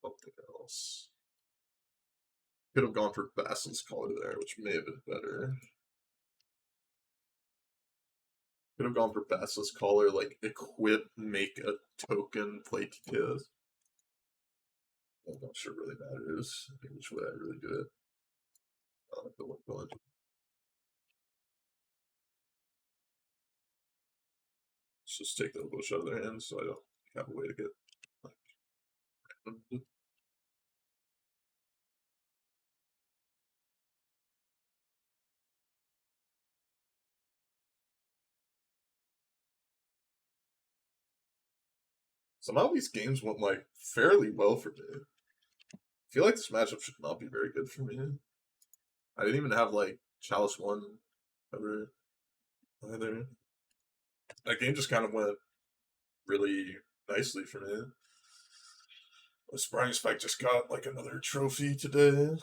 something else. Could have gone for Basilisk Collar there, which may have been better. Could have gone for Basilisk Collar, like equip, make a token, play TKs. I'm not sure it really matters. I think which way I really do it. The one going. Let's just take the bush out of their hands so I don't have a way to get like random. Somehow these games went like fairly well for me. I feel like this matchup should not be very good for me. I didn't even have like Chalice 1 ever either. That game just kind of went really nicely for me. The Sparring Spike just got like another trophy today.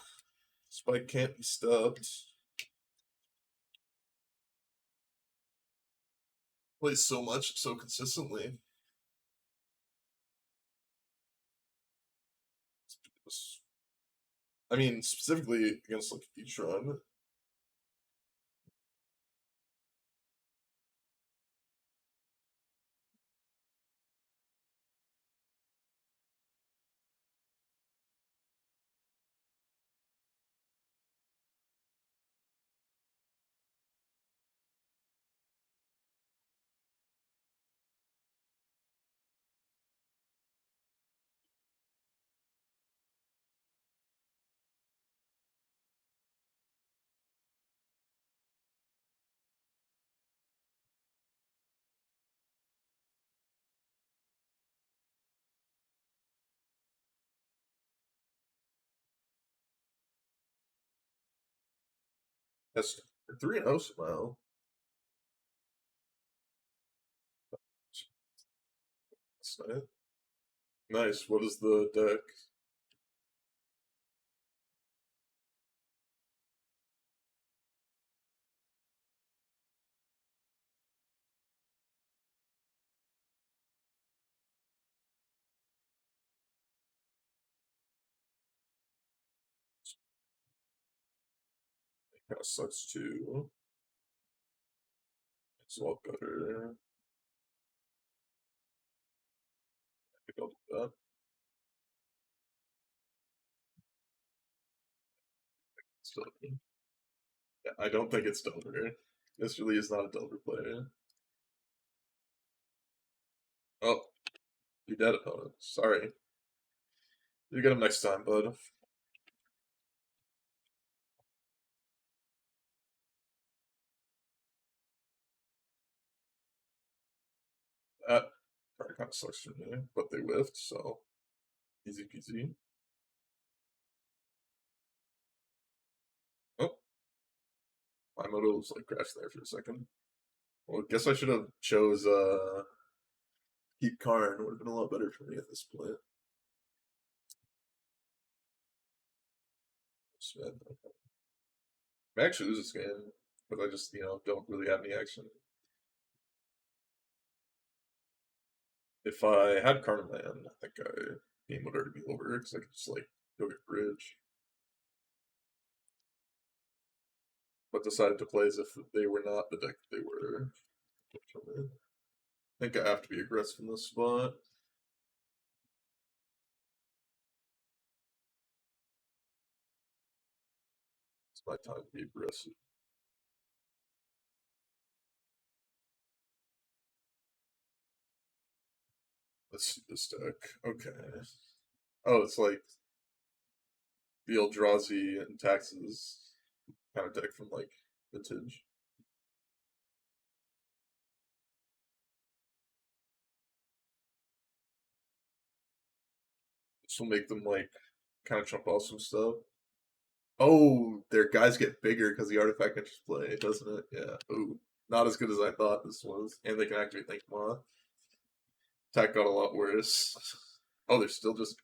Spike can't be stopped. Plays so much, so consistently. I mean, specifically against like E-tron. That's 3-0 somehow. That's nice. Nice. What is the deck? It kind of sucks too. It's a lot better. I think I'll do that. Still, yeah, I don't think it's Delver. This really is not a Delver player. Oh, you dead, opponent. Sorry. You get him next time, bud. That card kind of sucks for me, but they whiffed, so easy peasy. Oh, my moto was like crashed there for a second. Well, I guess I should have chose Heat Karn. Would have been a lot better for me at this point. Smith. Okay. I may actually lose this game, but I just don't really have any action. If I had Karn in my hand, I think game would already be over because I could just like go get bridge. But decided to play as if they were not the deck they were. I think I have to be aggressive in this spot. It's my time to be aggressive. Let's see this deck. Okay. Oh, it's like the Eldrazi and taxes kind of deck from like vintage. This will make them like kind of jump off some stuff. Oh, their guys get bigger because the artifact can just play, doesn't it? Yeah. Ooh, not as good as I thought this was. And they can activate Think Maw. Attack got a lot worse. Oh, they're still just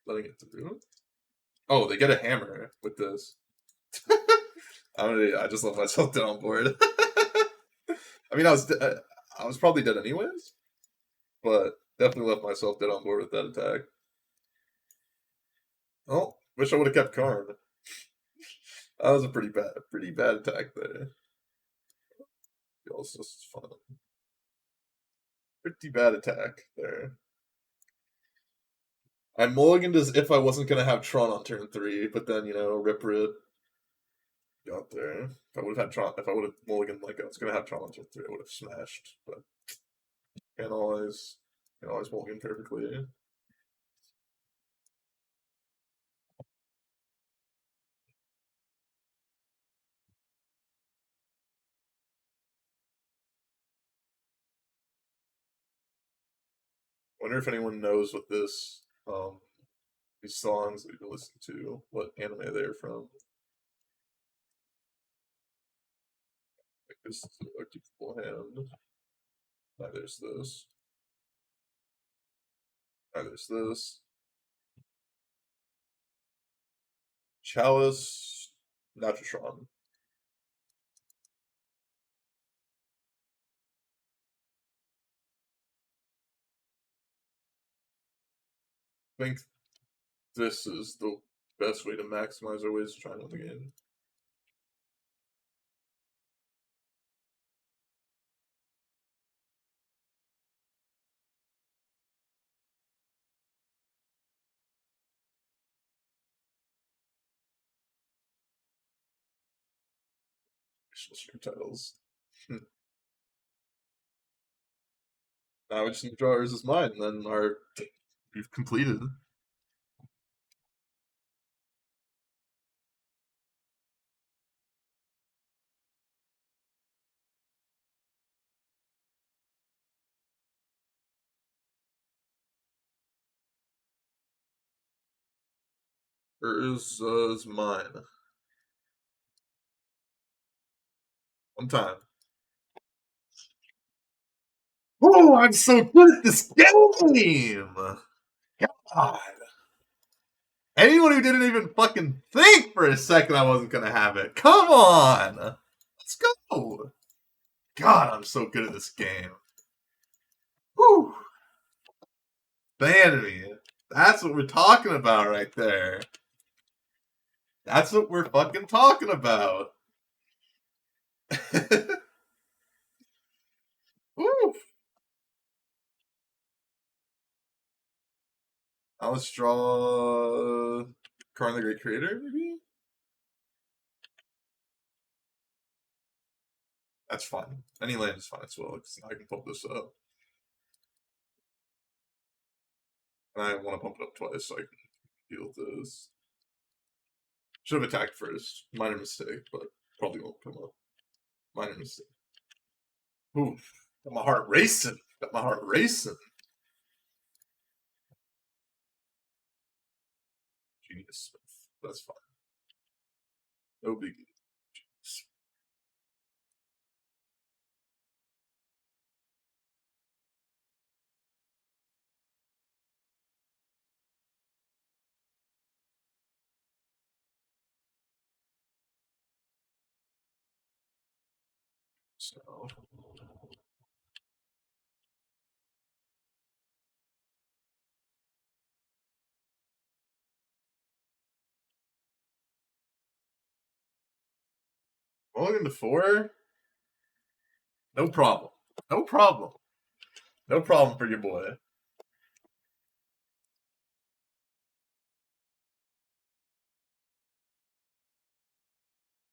letting it through? Oh, they get a hammer with this. I just let myself dead on board. I mean, I was probably dead anyways, but definitely left myself dead on board with that attack. Oh, wish I would have kept Karn. That was a pretty bad attack there. Also, this is fun. Pretty bad attack there. I mulliganed as if I wasn't gonna have Tron on turn 3, but then Rip got there. If I would have had Tron, if I would have mulliganed like I was gonna have Tron on turn 3, I would have smashed. But can always mulligan perfectly. Wonder if anyone knows what these songs that you listen to, what anime they're from. Like this is a full hand. Now there's this. Now there's this. Chalice, Tron. I think this is the best way to maximize our ways to try and win the game. String titles. Now we just need to draw ours as mine, and then we've completed. Hers is mine. One time. Oh, I'm so good at this game! God. Anyone who didn't even fucking think for a second I wasn't gonna have it. Come on! Let's go! God, I'm so good at this game. Whew. Vanity. That's what we're talking about right there. That's what we're fucking talking about. Woo! Now let's draw Karn the Great Creator, maybe? That's fine. Any land is fine as well, because now I can pump this up. And I want to pump it up twice so I can deal with this. Should have attacked first. Minor mistake, but probably won't come up. Minor mistake. Ooh, got my heart racing. Got my heart racing. Genius Smith. That's fine. No biggie. So rolling into 4. No problem. No problem. No problem for your boy.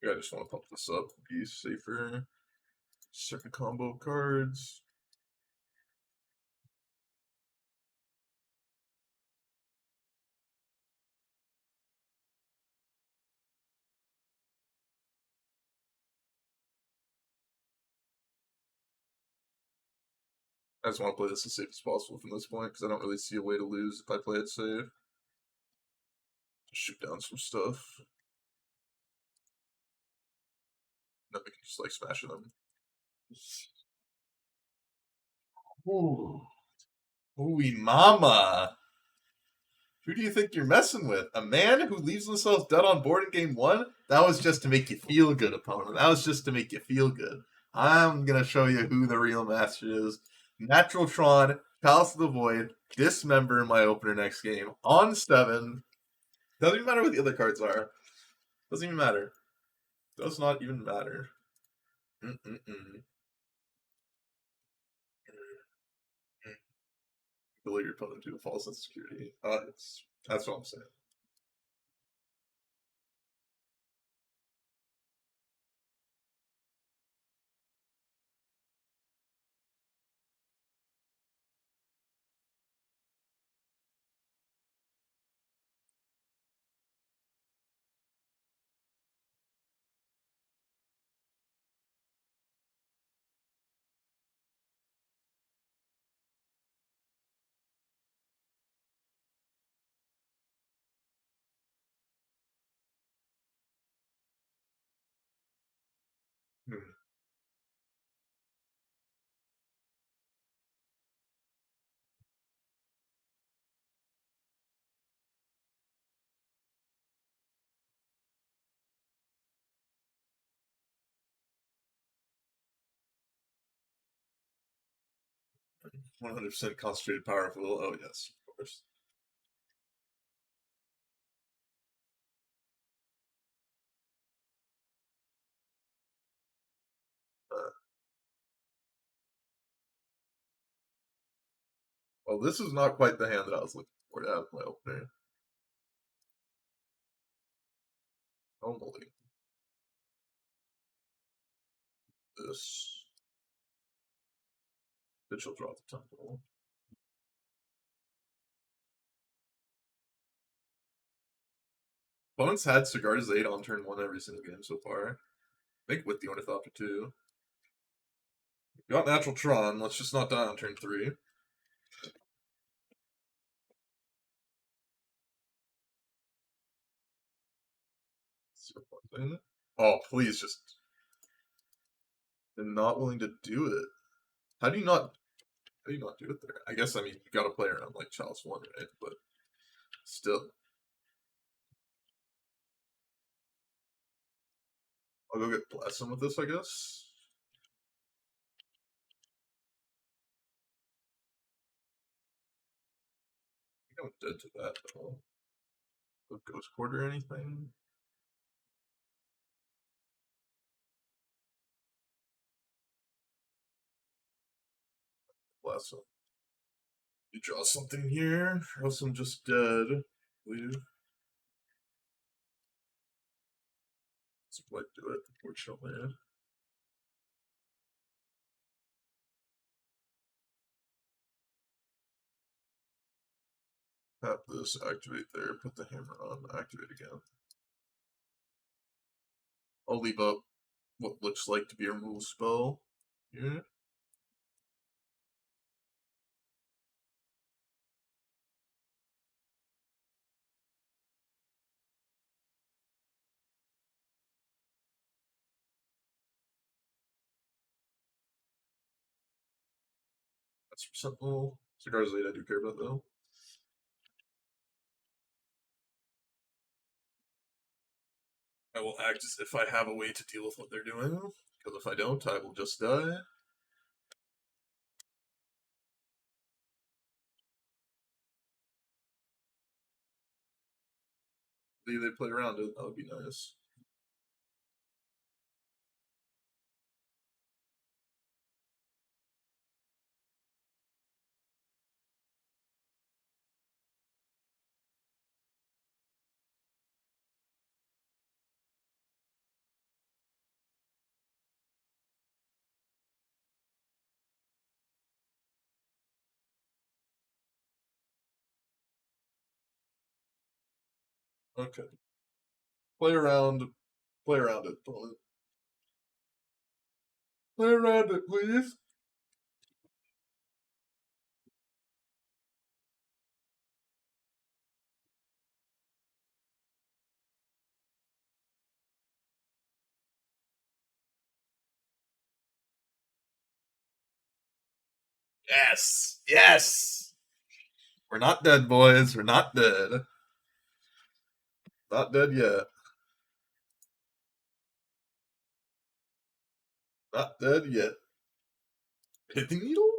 I just want to pump this up. Be safer. Certain combo cards. I just want to play this as safe as possible from this point because I don't really see a way to lose if I play it safe. Just shoot down some stuff. Then we can just like smash them. Ooh. Ooh, mama. Who do you think you're messing with? A man who leaves himself dead on board in game one? That was just to make you feel good, opponent. That was just to make you feel good. I'm going to show you who the real master is. Natural Tron, Challice of the Void, Dismember my opener next game. On 7. Doesn't even matter what the other cards are. Doesn't even matter. Does not even matter. Belay your opponent to a false sense of security. That's what I'm saying. Hmm. 100% concentrated powerful. Oh, yes, of course. Well, this is not quite the hand that I was looking for to have my opener. Oh, moly. This. Bitch will draw the temple. Opponents had Cigar's 8 on turn 1 every single game so far. I think with the Ornithopter too. Got Natural Tron. Let's just not die on turn 3. Oh, please just. They're not willing to do it. How do you not do it there? I guess, I mean, you gotta play around like Chalice 1, right? But still. I'll go get Blossom with this, I guess. I think I'm dead to that, though. Ghost Quarter or anything? Blossom. You draw something here, or else I'm just dead. Leave. That's what do it, unfortunately. Tap this, activate there, put the hammer on, activate again. I'll leave up what looks like to be a removal spell here. That's for Sentinel. Cigar's late, I do care about though. I will act as if I have a way to deal with what they're doing, because if I don't, I will just die. They play around it, that would be nice. Okay. Play around it, opponent. Play around it, please. Yes! Yes! We're not dead, boys. We're not dead. Not dead yet. Not dead yet. Pithing needle?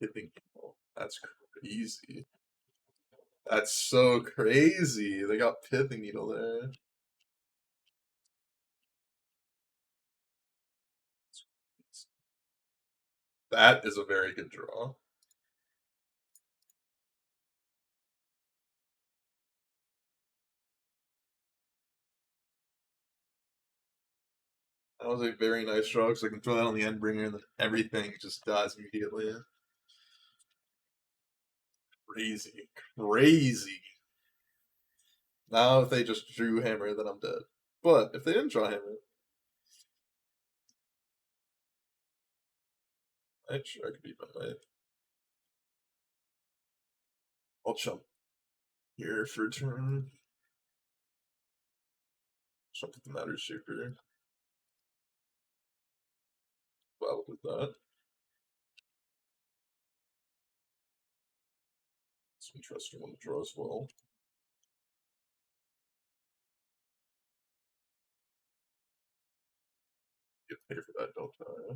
Pithing needle. That's crazy. That's so crazy. They got pithing needle there. That is a very good draw. That was a very nice draw because I can throw that on the Endbringer and then everything just dies immediately. Crazy. Crazy. Now if they just drew Hammer, then I'm dead. But if they didn't draw Hammer, I could beat my life. I'll jump here for a turn. Jump with the Matter Shaper. Well, with that. It's an interesting one to draw as well. Get paid for that, don't I?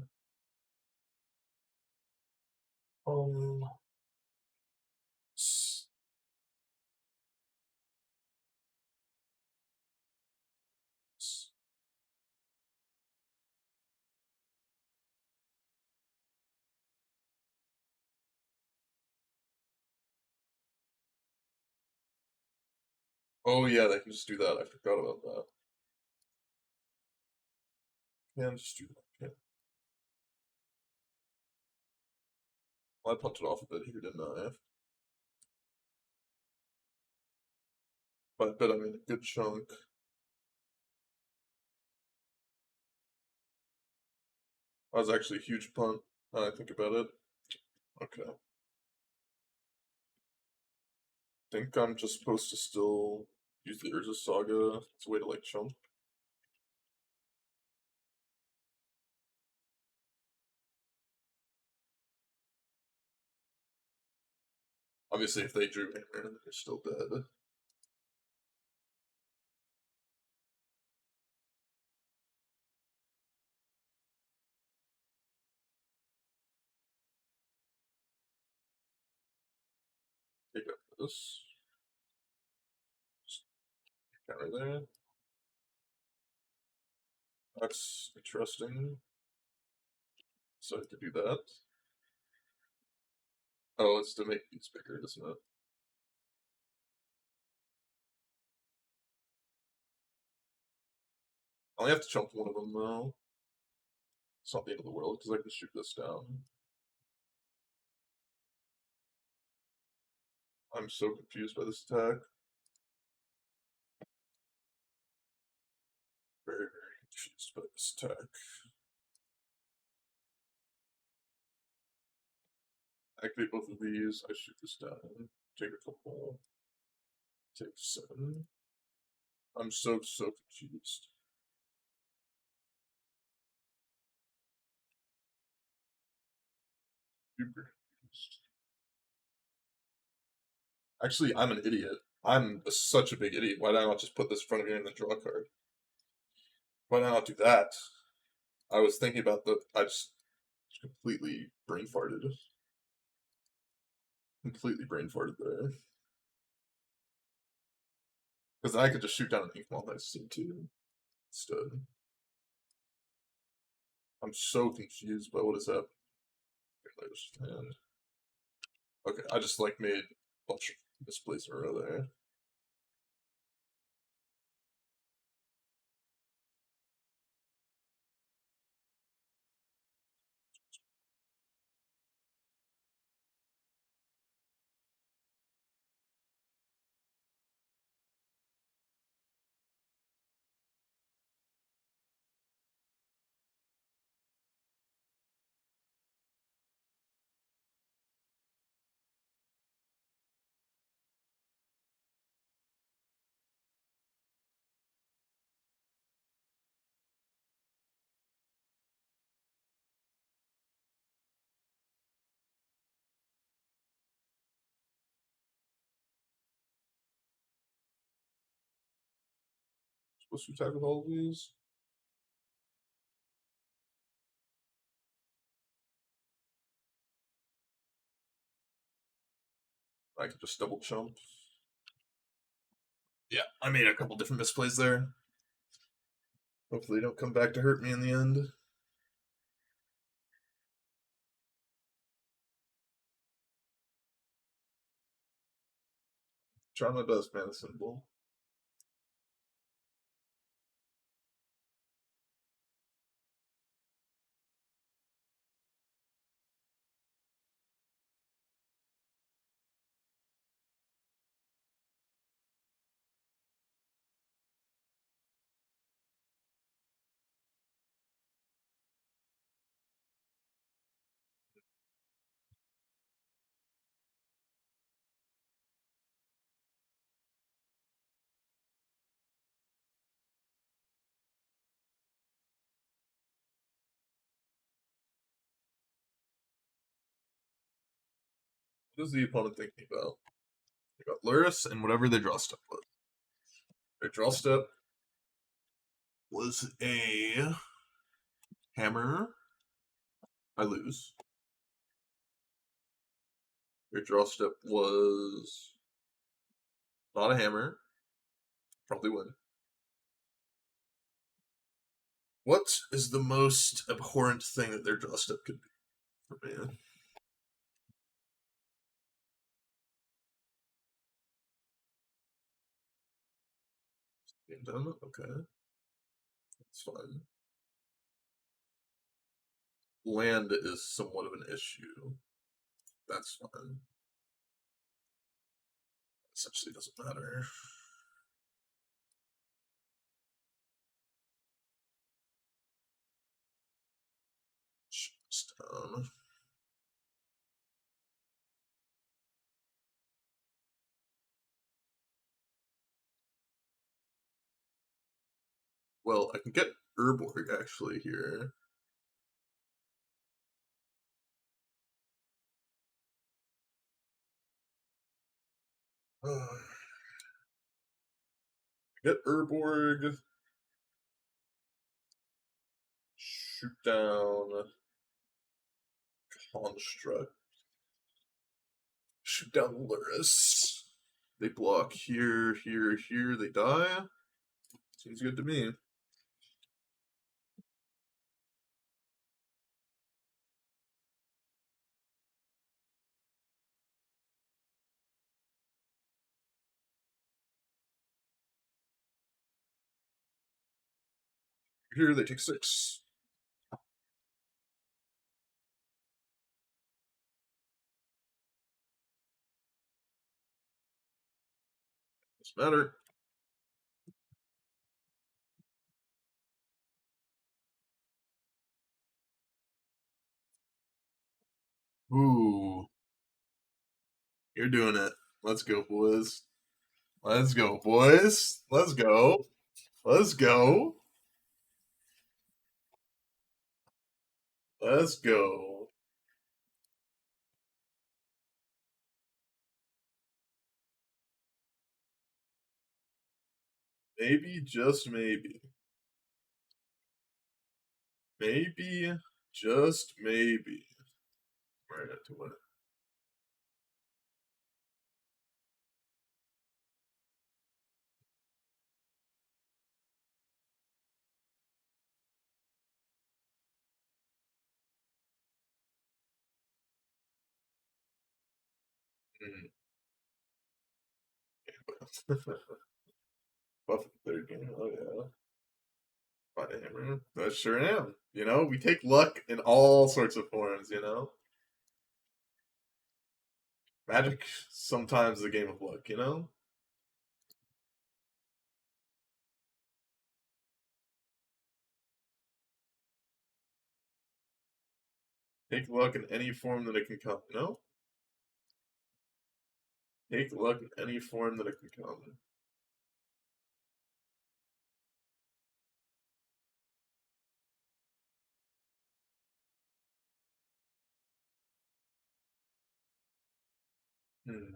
Oh yeah, they can just do that. I forgot about that. Yeah, just do that. Yeah. Well, I punted off a bit here, didn't I? But I bet I made a good chunk. That was actually a huge punt, now I think about it. Okay. Think I'm just supposed to still use the Urza Saga as a way to like chump. Obviously, if they drew Hammer, they're still dead. Take out this. Counter there. That's interesting. So I have to do that. Oh, it's to make these bigger, isn't it? I only have to chump one of them though. It's not the end of the world because I can shoot this down. I'm so confused by this attack. Very, very confused by this attack. Activate both of these. I shoot this down. Take a couple. Take 7. I'm so confused. Super confused. Actually, I'm an idiot. I'm such a big idiot. Why did I not just put this in front of me and then draw a card? Why did I not do that? I was thinking about I just completely brain farted. Completely brain farted there. Because I could just shoot down an ink moth I see too. Instead. I'm so confused by what is happening. Okay, I just like made a bunch of misplays in a row there. Supposed to attack with all of these? I can just double jump. Yeah, I made a couple different misplays there. Hopefully they don't come back to hurt me in the end. Try my best, mana symbol. What is the opponent thinking about? They got Luris and whatever their draw step was. Their draw step was a hammer. I lose. Their draw step was not a hammer. Probably win. What is the most abhorrent thing that their draw step could be for me? Game done? Okay. That's fine. Land is somewhat of an issue. That's fine. Essentially doesn't matter. Shut this down. Well, I can get Urborg actually here. Get Urborg. Shoot down Construct. Shoot down Luris. They block here, here, here. They die. Seems good to me. Here they take 6. Doesn't matter. Ooh. You're doing it. Let's go, boys. Let's go, boys. Let's go. Let's go. Let's go. Maybe, just maybe. Maybe, just maybe. Right to win. Buff third game. Oh yeah. Find a hammer. I sure am. You know, we take luck in all sorts of forms, you know? Magic sometimes is a game of luck, you know? Take luck in any form that it can come, you know? Take luck in any form that it can come. Hmm.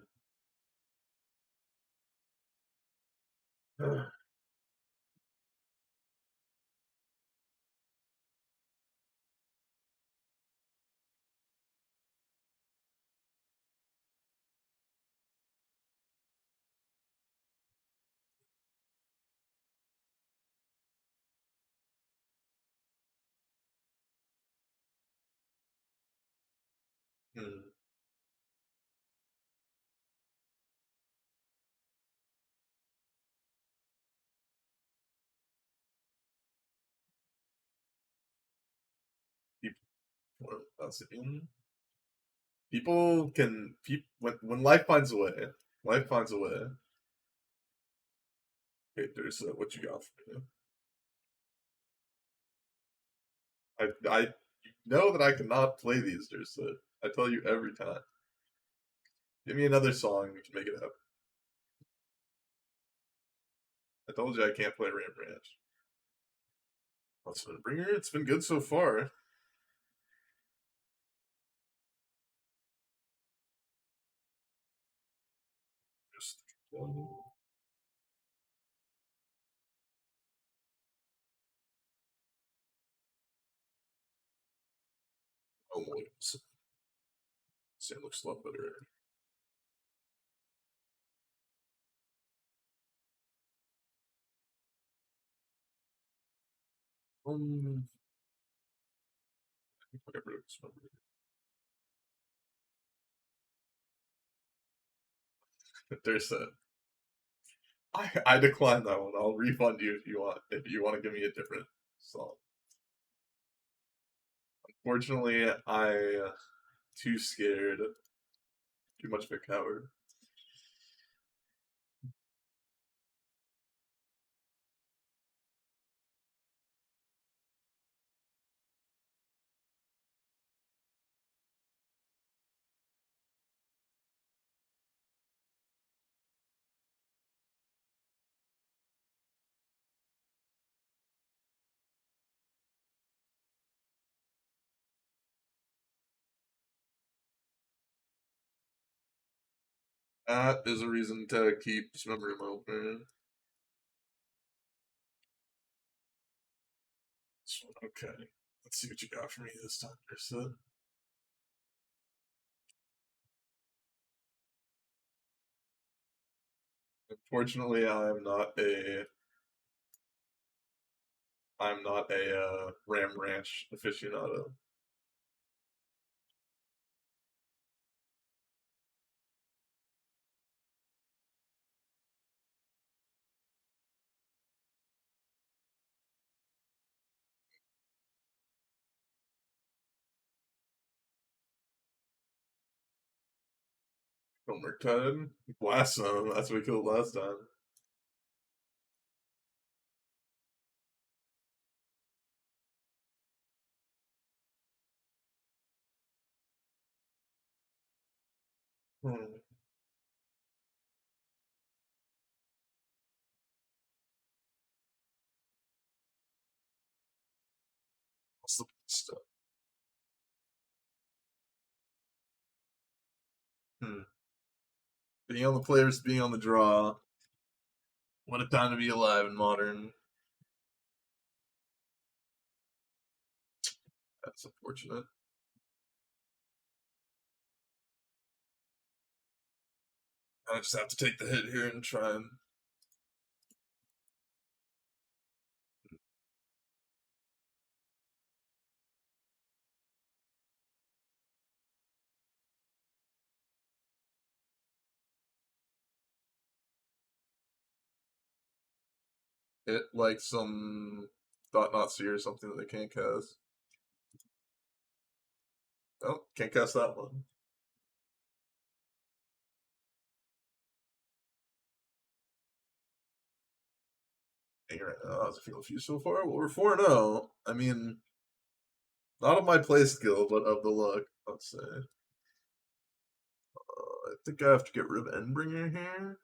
Hmm. People, that's it. People can when life finds a way. Life finds a way. Okay, there's what you got for me. I know that I cannot play these, Dursa. I tell you every time. Give me another song, we can make it happen. I told you I can't play Ram Ranch. What's been bringer? It's been good so far. Just one. Oh, Williams. Sam looks a lot better. Um, whatever it is. There's a. I decline that one. I'll refund you if you want. If you want to give me a different song. Fortunately, I too scared. Too much of a coward. That is a reason to keep dismembering my opener. Okay. Let's see what you got for me this time, Ursa. Unfortunately, I'm not a Ram Ranch aficionado. Homework time. Blast them. That's what we killed last time. Hmm. What's the stuff? Hmm. Being on the players, being on the draw. What a time to be alive in modern. That's unfortunate. I just have to take the hit here and try and. Hit like some Thought Not See or something that they can't cast. Oh, can't cast that one. Dang right now. How's it feel for you so far? Well, we're 4-0. I mean, not of my play skill, but of the luck, let's say. I think I have to get rid of Endbringer here.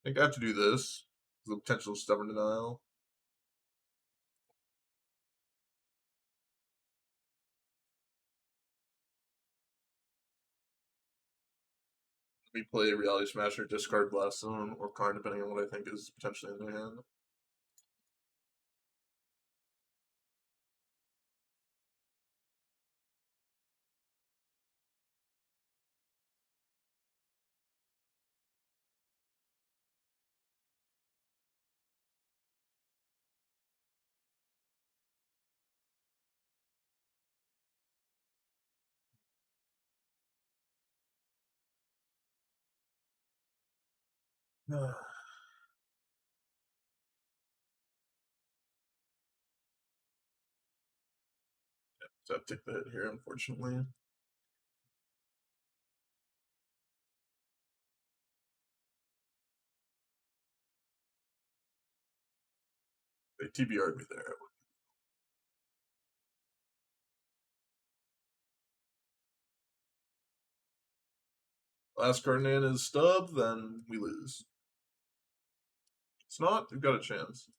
I think I have to do this. The potential stubborn denial. We play Reality Smasher, discard Blast Zone, or Karn, depending on what I think is potentially in their hand. So I take the hit here, unfortunately. They TBR'd me there. Last card in is stub, then we lose. It's not, we've got a chance.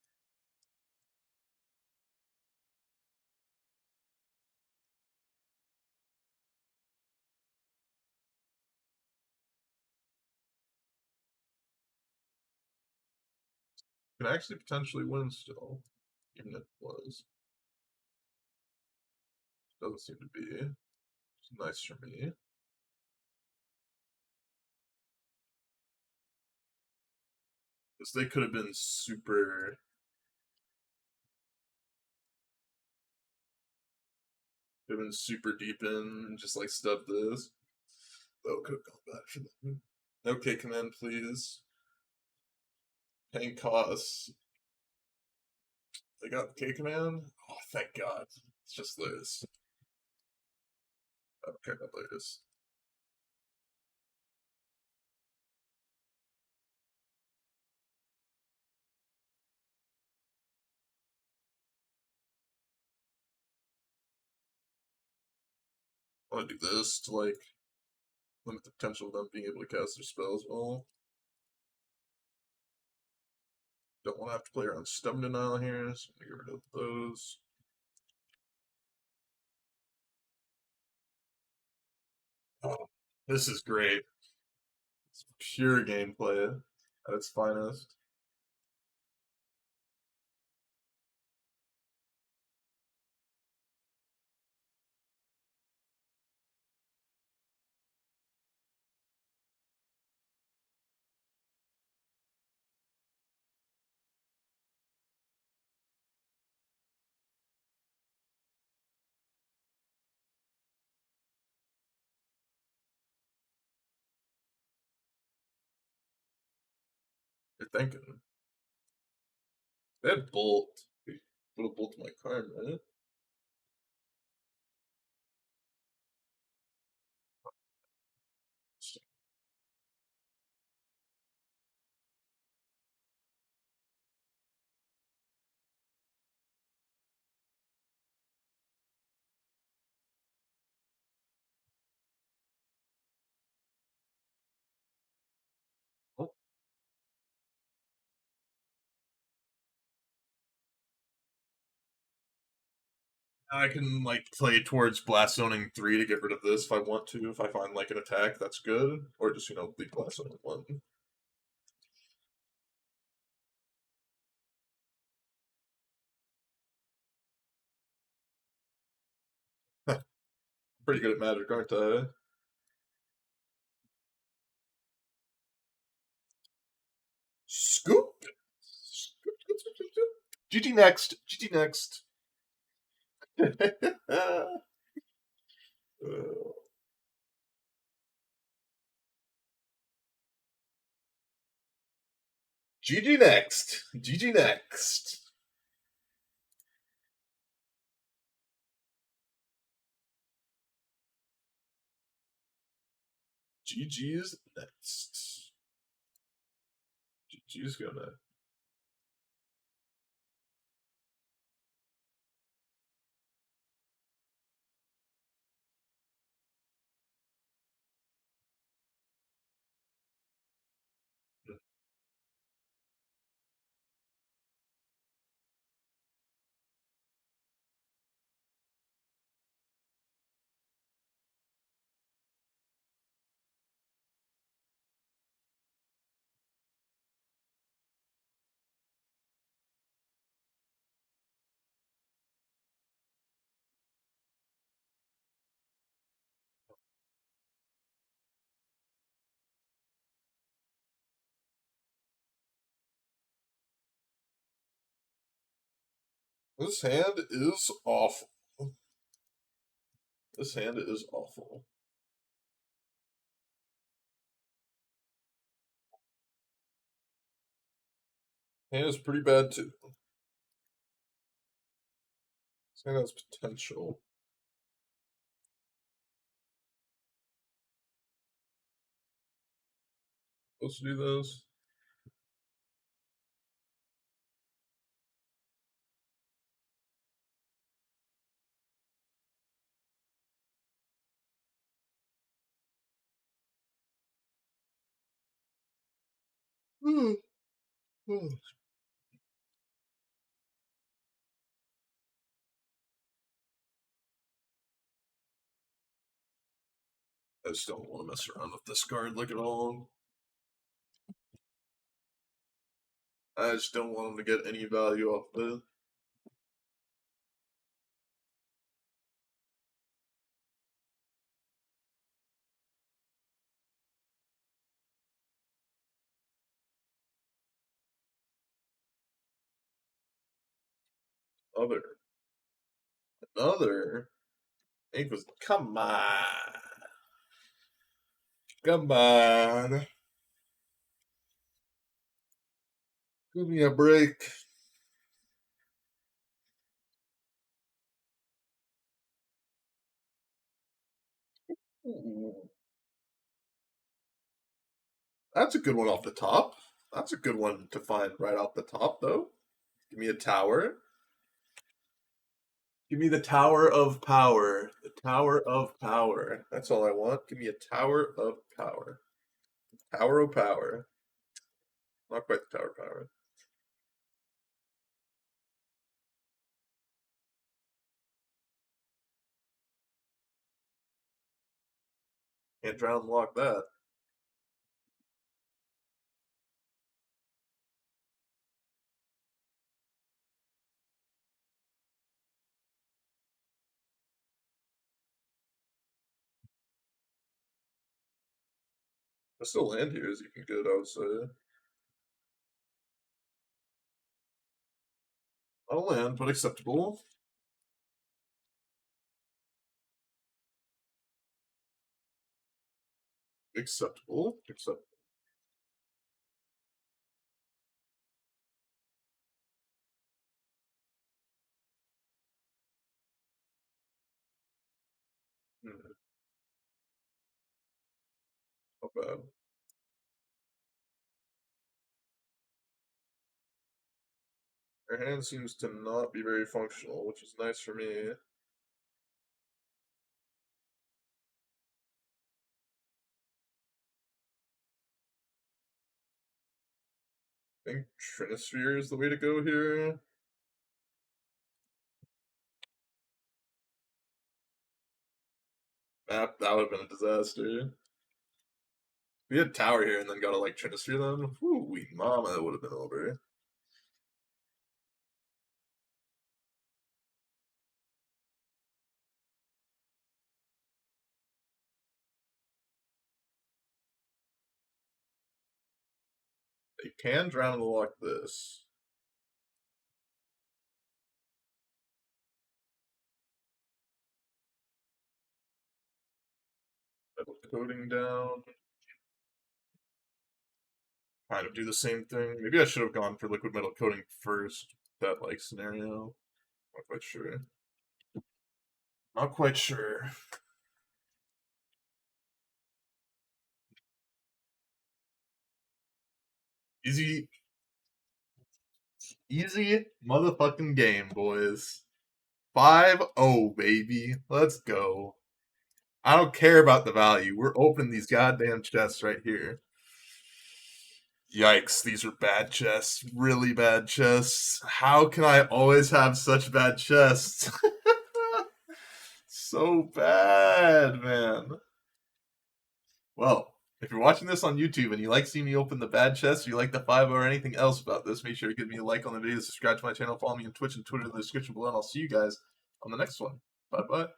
Can actually potentially win still, even if it was. Doesn't seem to be. It's nice for me. Because they could have been super. Could have been super deep in and just like stub this. Oh, could have gone back for them. Okay, command please. Paying costs. They got K command? Oh, thank God. It's just this. Okay, not this. I want to do this to like limit the potential of them being able to cast their spells well. Don't want to have to play around Stubborn Denial here, so I'm going to get rid of those. Oh, this is great. It's pure gameplay at its finest. You're thinking. They had Bolt. Put a Bolt to my card, right? Oh. I can like play towards blast zoning 3 to get rid of this if I want to. If I find like an attack, that's good. Or just leave blast zoning 1. Pretty good at Magic, aren't I? Scoop. Scoop, scoop, scoop, scoop, scoop. GG next. GG next. GG next. GG next. GG's next. GG's gonna. This hand is awful. This hand is awful. Hand is pretty bad too. This hand has potential. Supposed to do this. I just don't want to mess around with this card like at all. I just don't want him to get any value off of it. Another. Ink was. Come on. Come on. Give me a break. Ooh. That's a good one off the top. That's a good one to find right off the top, though. Give me a tower. Give me the Tower of Power. The Tower of Power. That's all I want. Give me a Tower of Power. Tower of Power. Not quite the Tower of Power. Can't drown and lock that. There's still land here as you can get, I would say. Not a land, but acceptable. Acceptable. Acceptable. Not bad. Her hand seems to not be very functional, which is nice for me. I think Trinisphere is the way to go here. That would have been a disaster. If we had Tower here and then got a like Trinisphere then, whoo, we mama, that would have been over. They can drown and lock this. Metal coating down. Kind of do the same thing. Maybe I should have gone for liquid metal coating first. That like scenario. Not quite sure. Not quite sure. Easy motherfucking game, boys. 5-0, baby. Let's go. I don't care about the value. We're opening these goddamn chests right here. Yikes, these are bad chests. Really bad chests. How can I always have such bad chests? So bad, man. Well, if you're watching this on YouTube and you like seeing me open the bad chest, or you like the 5 or anything else about this, make sure to give me a like on the video, subscribe to my channel, follow me on Twitch and Twitter in the description below, and I'll see you guys on the next one. Bye bye.